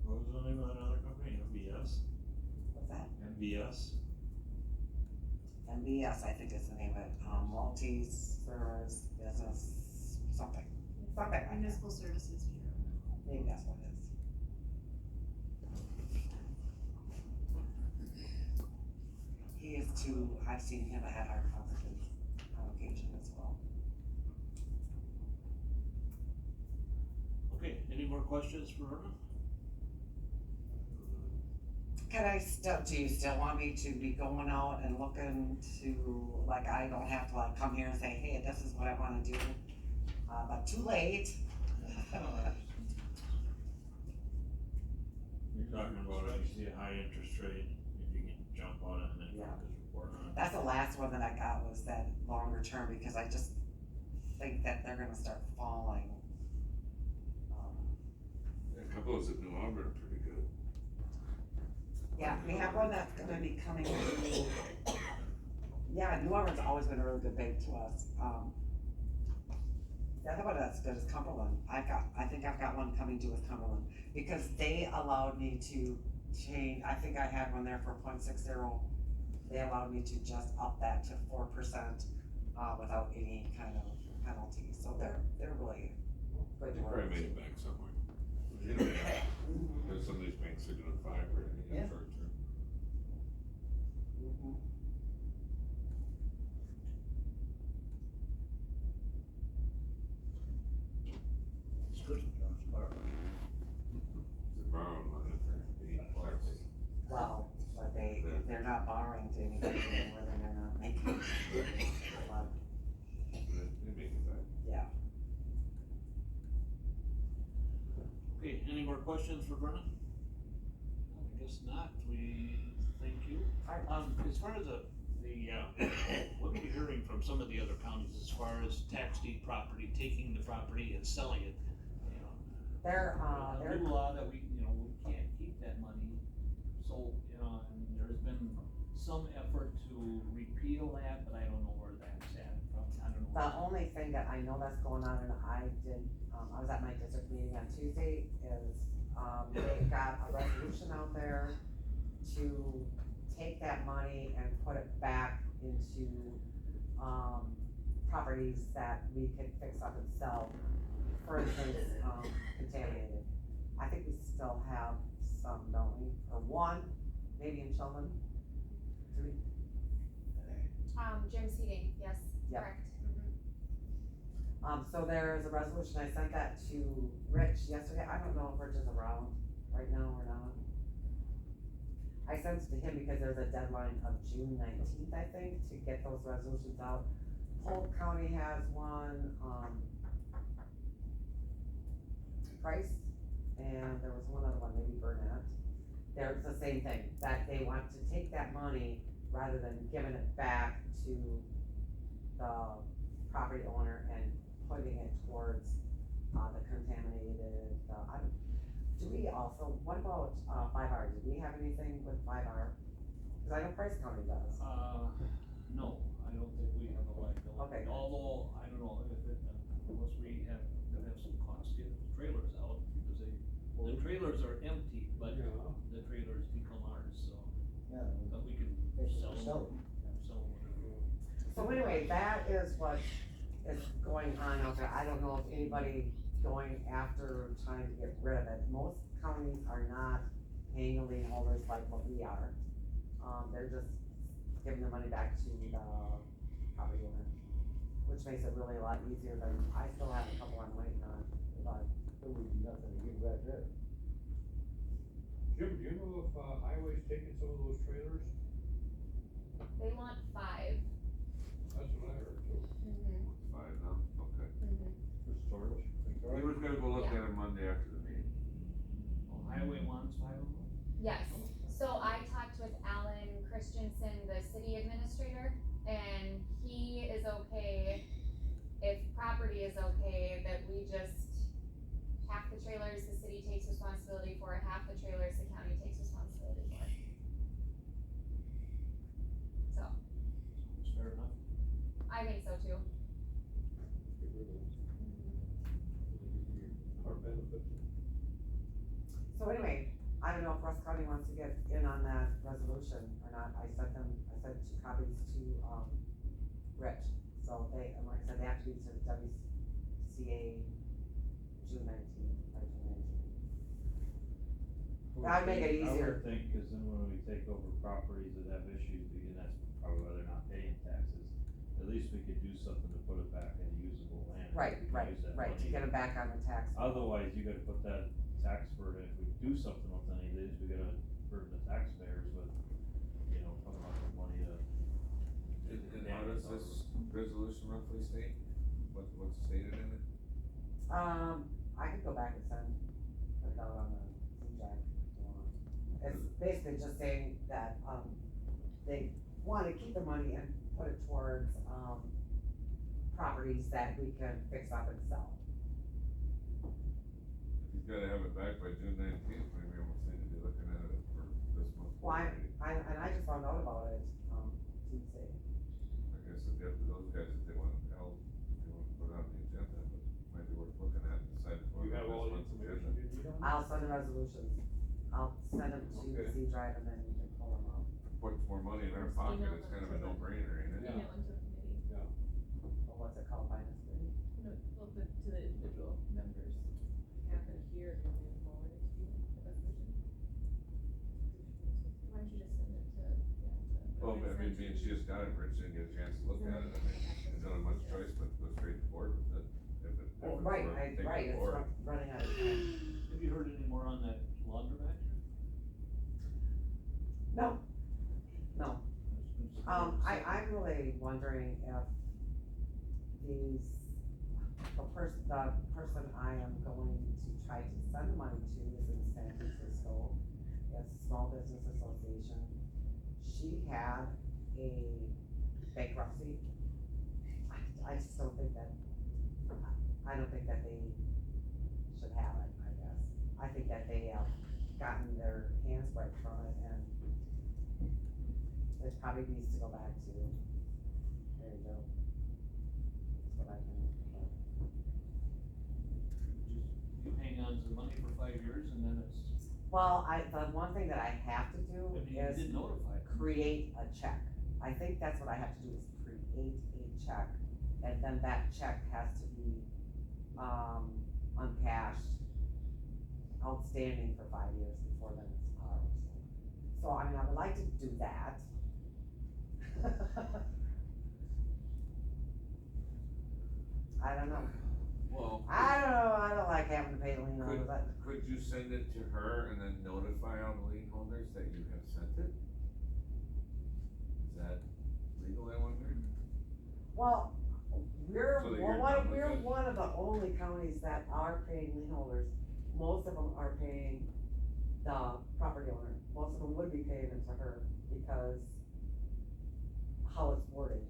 What was the name of that other company, MBS? What's that? MBS? MBS, I think is the name of it, multi-service business, something like that. Municipal Services Bureau. Maybe that's what it is. He is too, I've seen him at our conferences on occasion as well. Okay, any more questions for Verna? Can I still, do you still want me to be going out and looking to, like, I don't have to like come here and say, hey, this is what I wanna do, but too late. You're talking about if you see a high interest rate, if you can jump on it and then Yeah. just report on it. That's the last one that I got, was that longer term, because I just think that they're gonna start falling. A couple of those at New Auburn are pretty good. Yeah, we have one that's gonna be coming through. Yeah, New Orleans always been a really good bank to us. The other one that's good is Cumberland. I think I've got one coming due with Cumberland, because they allowed me to change, I think I had one there for 0.60. They allowed me to just up that to 4%, without any kind of penalty, so they're really good They to work probably made with. it back somewhere. You know, because some of these banks are doing 5 or anything Yeah. short term. Mhm. It's good, John's Park. The borrowing money for 8 bucks. Wow, but they're not borrowing to anybody anymore, then they're not making a lot. They make it back. Yeah. Okay, any more questions for Verna? I guess not, we thank you. Alright. As far as what are you hearing from some of the other counties as far as tax deed property, taking the property and selling it? You know, They're a new law that we can't keep that money, so, and there's been some effort to repeal that, but I don't know where that's at, I don't know. the only thing that I know that's going on, and I was at my district meeting on Tuesday, is, they've got a resolution out there to take that money and put it back into, properties that we could fix up and sell, for instance, contaminated. I think we still have some, don't we, or one, maybe in Shulman? Do we? Jim Seating, yes, Yep. correct. So there's a resolution, I sent that to Rich yesterday, I don't know if Rich is around right now or not. I sent it to him because there's a deadline of June 19th, I think, to get those resolutions out. Polk County has one, Price, and there was one other one, maybe Burnett. It's the same thing, that they want to take that money rather than giving it back to the property owner and putting it towards, the contaminated, do we also, what about, 5R, do we have anything with 5R? Cause I know Price County does. No, I don't think we have a liability. Okay. Although, I don't know if it, unless we have, gonna have some cost to get the trailers out, because the trailers are empty, but Yeah. the trailers become ours, so, Yeah, but we can basically sell sell them. them. Sell them whatever. So anyway, that is what is going on out there, I don't know if anybody going after trying to get rid of it. Most counties are not paying the lien holders like what we are. They're just giving the money back to the property owner, which makes it really a lot easier than, I still have a couple I'm waiting on, but. There would be nothing to give back there. Jim, do you know if, Highway's taking some of those trailers? They want 5. That's what I heard too. Five now, okay. For storage? He was gonna go look at it Monday after the meeting. Oh, Highway wants 5 of them? Yes, so I talked with Alan Christensen, the city administrator, and he is okay, if property is okay, that we just, half the trailers the city takes responsibility for, half the trailers the county takes responsibility for. So, It's fair enough. I think so too. Get rid of them. Our benefit. So anyway, I don't know if Rusk County wants to get in on that resolution or not, I sent 2 copies to, Rich. So they, and like I said, they have to be to the WCA June 19th, by June 19th. That'd make it I easier. would think, cause then when we take over properties that have issues, and that's probably why they're not paying taxes, at least we could do something to put it back in usable land. Right, We can use that to money. get them back on the tax. roll. Otherwise, you gotta put that tax burden, if we do something with any of these, we gotta burden the taxpayers with, coming up with money to. And how does this resolution roughly state? What's stated in it? I could go back and put it out on the CJAC if you want. It's basically just saying that, they wanna keep the money and put it towards, properties that we can fix up and sell. If he's gotta have it back by June 19th, maybe I almost need to be looking at it for this month. Why, already. and I just found out about it, Tuesday. I guess it's up to those guys if they want help, if they want to put it on the agenda, but might be worth looking at and decide for You this have all the month's information agenda. you need on it? I'll send the resolutions, I'll send them to the Okay. C drive and then you can pull them up. Puts more money in our Just pocket, email it's them kind of to a the- no-brainer, ain't it? Yeah. Email into the committee, Or what's it called, finance committee? no, well, to the individual members. Have it here, and then forward it to you, the resolution. Why don't you just send it to, Well, I mean, being she just got it, Rich didn't get a chance to look at it, I mean, I don't have much choice but to go straight to board with it. If it's Well, worth right, taking right, to it's board. running out of time. Have you heard any more on that laundromat? No, no, There's been some- I'm really wondering if the person I am going to try to send the money to is in San Francisco. It's a small business association. She had a bankruptcy. I just don't think that, I don't think that they should have it, I guess. I think that they have gotten their hands wet from it and it probably needs to go back to, there you go. That's what I think. You hang on to the money for 5 years and then it's, Well, the one thing that I have to do I mean, you is did notify them. create a check. I think that's what I have to do is create a check. And then that check has to be, uncashed, outstanding for 5 years before then it's ours. So, I mean, I would like to do that. I don't know. Well, I don't like having to pay lien holders, could you send it to her and then notify all the lien holders that you have sent it? Is that legal, I wonder? well, we're, So that you're done with we're it? one of the only counties that are paying lien holders. Most of them are paying the property owner, most of them would be paying it to her because how it's worded.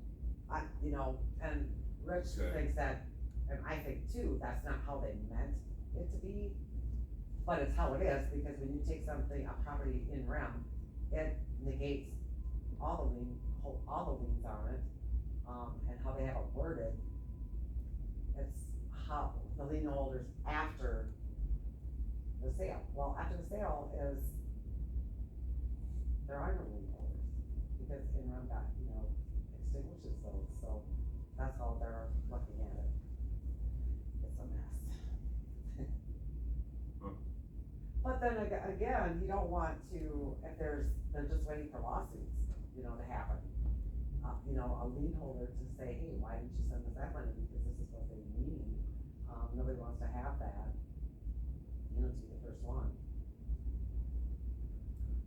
And Rich Okay. thinks that, and I think too, that's not how they meant it to be. But it's how it is, because when you take something, a property in rem, it negates all the liens on it, and how they have it worded. It's how the lien holders after the sale, well, after the sale is, there are no lien holders, because in rem got, extinguishes those, so that's how they're looking at it. It's a mess. Huh. But then again, you don't want to, if they're just waiting for lawsuits, to happen. A lien holder to say, hey, why didn't you send us that money, because this is what they need, nobody wants to have that, to be the first one.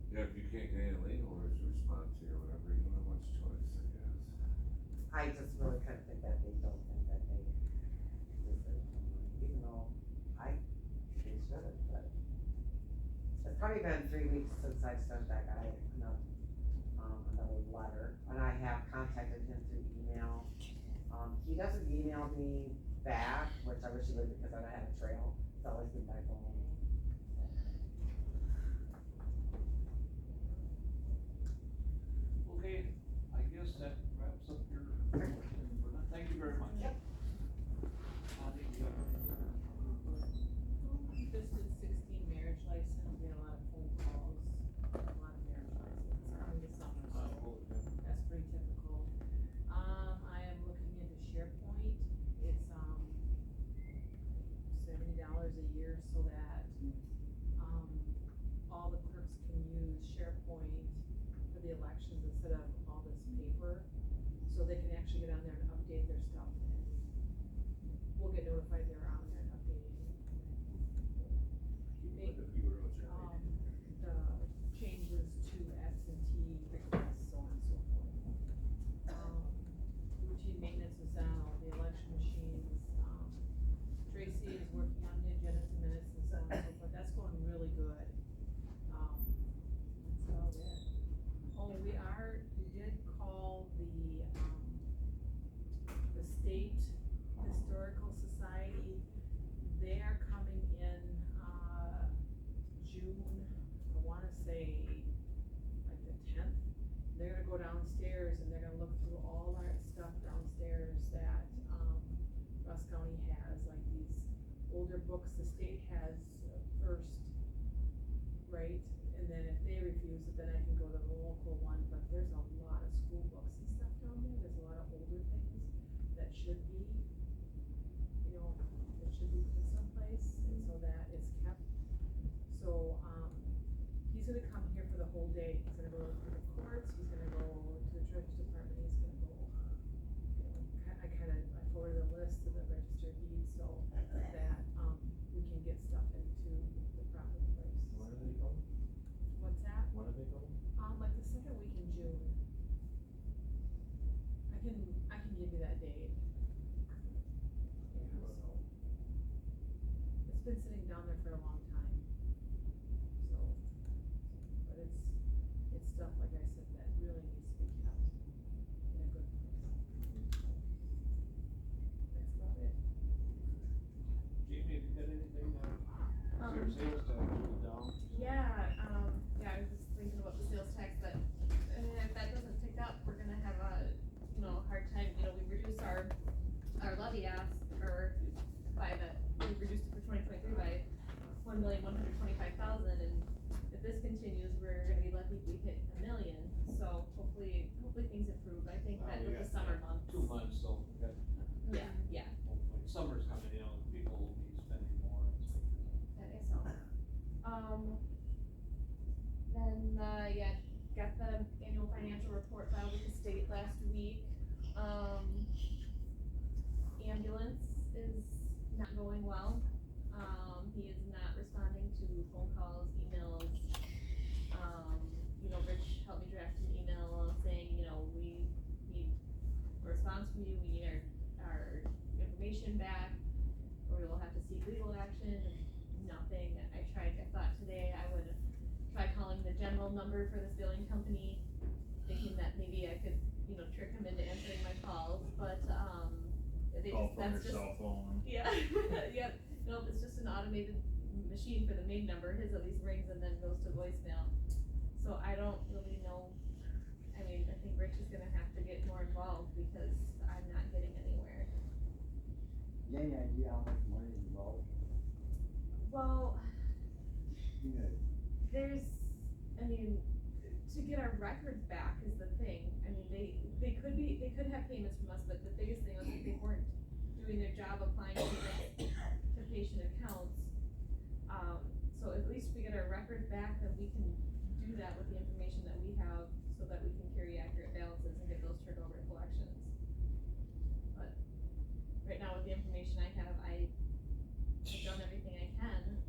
Yeah, if you can't get any lien holders to respond to you or whatever, you don't have much choice, I guess. I just really kind of think that they don't think that they deserve the money, even though they should, but it's probably been 3 weeks since I sent that guy another letter, and I have contacted him through email. He doesn't email me back, which I wish he would, because then I have a trail, it's always been by phone. Okay, I guess that wraps up your question, Brenda. Thank you very much. Yep. Bonnie, you have anything? Just did 16 marriage license, we had a lot of phone calls, a lot of marriage license, coming to summer, so that's pretty typical. I am looking into SharePoint, it's, $70 a year so that, all the clerks can use SharePoint for the elections instead of all this paper, so they can actually get on there and update their stuff, and we'll get notified they're on there and updating. Make, the changes to absentee requests, so on and so forth. Routine maintenance is done, all the election machines, Tracy is working on the agendas and minutes and so on and so forth, that's going really good. That's about it. Oh, we did call the State Historical Society, they are coming in, June, I wanna say, like the 10th. They're gonna go downstairs and they're gonna look through all our stuff downstairs that, Rusk County has, like these older books, the state has first, right? And then if they refuse it, then I can go to the local one, but there's a lot of school books and stuff down there, there's a lot of older things that should be, that should be put someplace, and so that it's kept. So, he's gonna come here for the whole day, he's gonna go to the courts, he's gonna go to the treasurer's department, he's gonna go, I forwarded a list to the register of deeds, so that, we can get stuff into the proper place. When are they going? What's that? When are they going? Like the second week in June. I can give you that date. Yeah, so. It's been sitting down there for a long time. So, but it's stuff, like I said, that really needs to be kept in a good place. That's about it. Jamie, have you got anything, your sales tax was down? Yeah, I was just thinking about the sales tax, but if that doesn't pick up, we're gonna have a, hard time, we reduced our levy ask, we reduced it for 2023 by 1,125,000, and if this continues, we're gonna be lucky if we hit 1 million, so hopefully things improve, I think that with the summer months. 2 months, so we got, Yeah, hopefully, summer's coming, people will be spending more and stuff. that is so. Then, got the annual financial report filed with the state last week. Ambulance, is not going well. He is not responding to phone calls, emails. Rich helped me draft an email saying, we need a response from you, we need our information back, or we will have to seek legal action. Nothing. I thought today I would try calling the general number for this billing company, thinking that maybe I could, trick him into answering my calls, but, Call from your that's just. cell phone. Yeah, yeah, nope, it's just an automated machine for the main number, his at least rings and then goes to voicemail. So I don't really know, I think Rich is gonna have to get more involved because I'm not getting anywhere. You have any idea how much money is involved? Well, Yeah. to get our records back is the thing, they could have payments from us, but the biggest thing was that they weren't doing their job applying to patient accounts. So at least if we get our records back, then we can do that with the information that we have, so that we can carry accurate balances and get those turned over to collections. But right now with the information I have, I've done everything I can.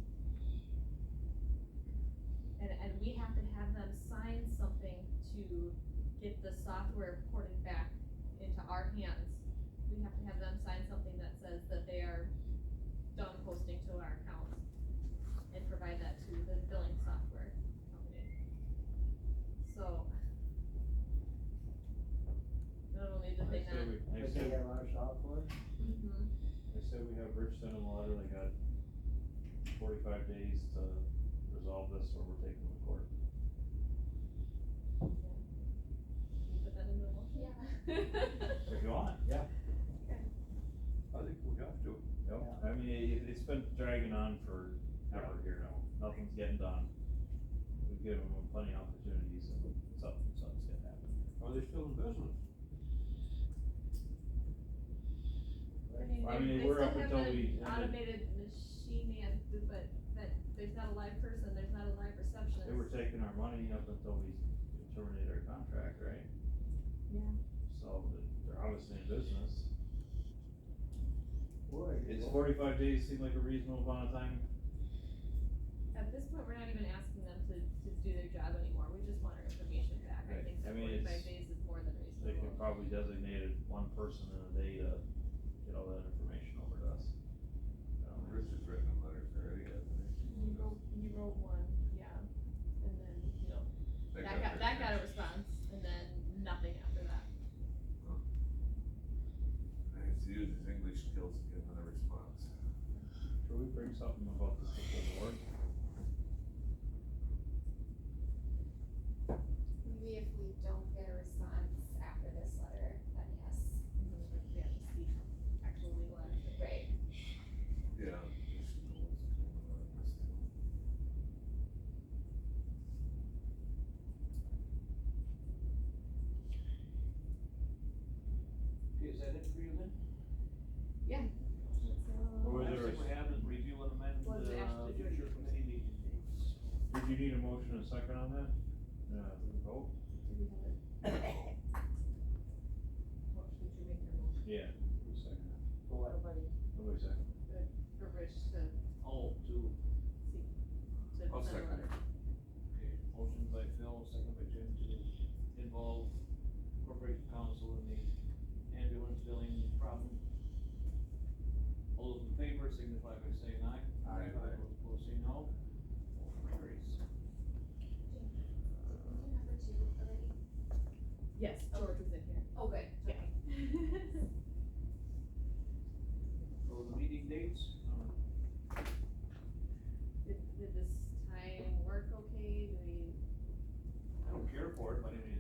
And we have to have them sign something to get the software ported back into our hands. We have to have them sign something that says that they are done posting to our accounts and provide that to the billing software company. So, not only did they not. But they have our software? Mm-hmm. They said we have Rich send them a letter, they got 45 days to resolve this or we're taking them to court. Can you put that into a motion? Yeah. If you want, yeah. I think we have to. Yep. It's been dragging on forever here now, nothing's getting done. We've given them plenty of opportunities and something's gonna happen. Are they still in business? We're up They still until have we an automated machine but there's not a live person, there's not a live receptionist. They were taking our money up until we terminated our contract, right? Yeah. So they're obviously in business. Boy. It's 45 days seem like a reasonable amount of time? At this point, we're not even asking them to do their job anymore, we just want our information back. I Right. think that 45 days is more than reasonable. They could probably designate one person in a day to get all that information over to us. Rich has written them letters already, hasn't he? He wrote one, yeah, and then, that got a response, and then nothing after that. I have to use his English skills to get another response. Should we bring something about this to the board? Maybe if we don't get a response after this letter, then yes. We have to seek actual legal action. Right. Yeah. Just know what's going on in this town. Okay, is that it for you then? Or was Next there thing we have is review and amend What is it actually doing? future committee meeting dates. Did you need a motion and a second on that? Vote? Did we have it? What, did you make your motion? Yeah. Who's second? Nobody, Nobody second. for Rich to Oh, to, seek, to I'll send a second letter. okay, motion by Phil, second by Jim to involve corporation council in the ambulance billing problem. All those in favor signify by saying aye. Aye. Those opposed say no. Motion carries. Did you number 2 already? Yes, George was in here. Oh, good, Yeah. okay. So the meeting dates, Did this time work okay? Do we? I don't care for it, but I mean,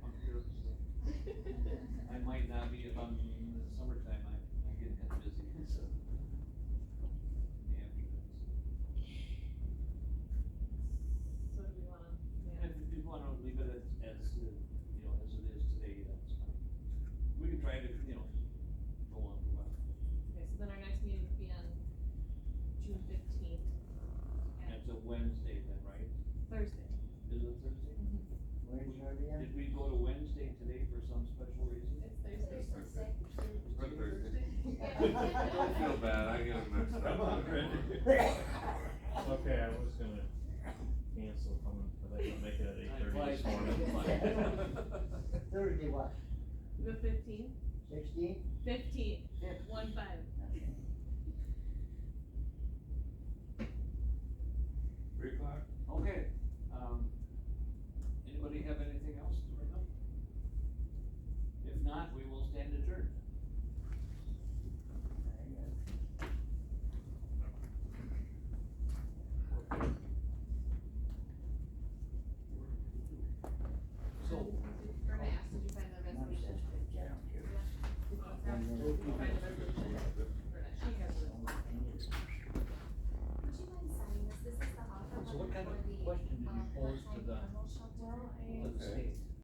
I'm here, so. I might not be if I'm in the summertime, I get kind of busy, so. Yeah, So do we wanna? and if you wanna leave it as it is today, that's fine. We can try to, go on for a while. Okay, so then our next meeting would be on June 15th. It's a Wednesday then, right? Thursday. Is it Thursday? Where's it again? Did we go to Wednesday today for some special reason? It's Thursday. Thursday. Okay, I was gonna cancel coming, but I couldn't make it at 8:30 this Flies. morning. Thursday, what, The 15th? 16? 15th, 1-5. 3:00? Okay, anybody have anything else to bring up? If not, we will stand adjourned. So, Brenda asked, did you find the resolution? Yeah, I don't care. Find the resolution. She has it. Would you mind signing this? This is the offer So what kind letter of for the, question did you pose to part-time the- animal shelter. Well, to the state.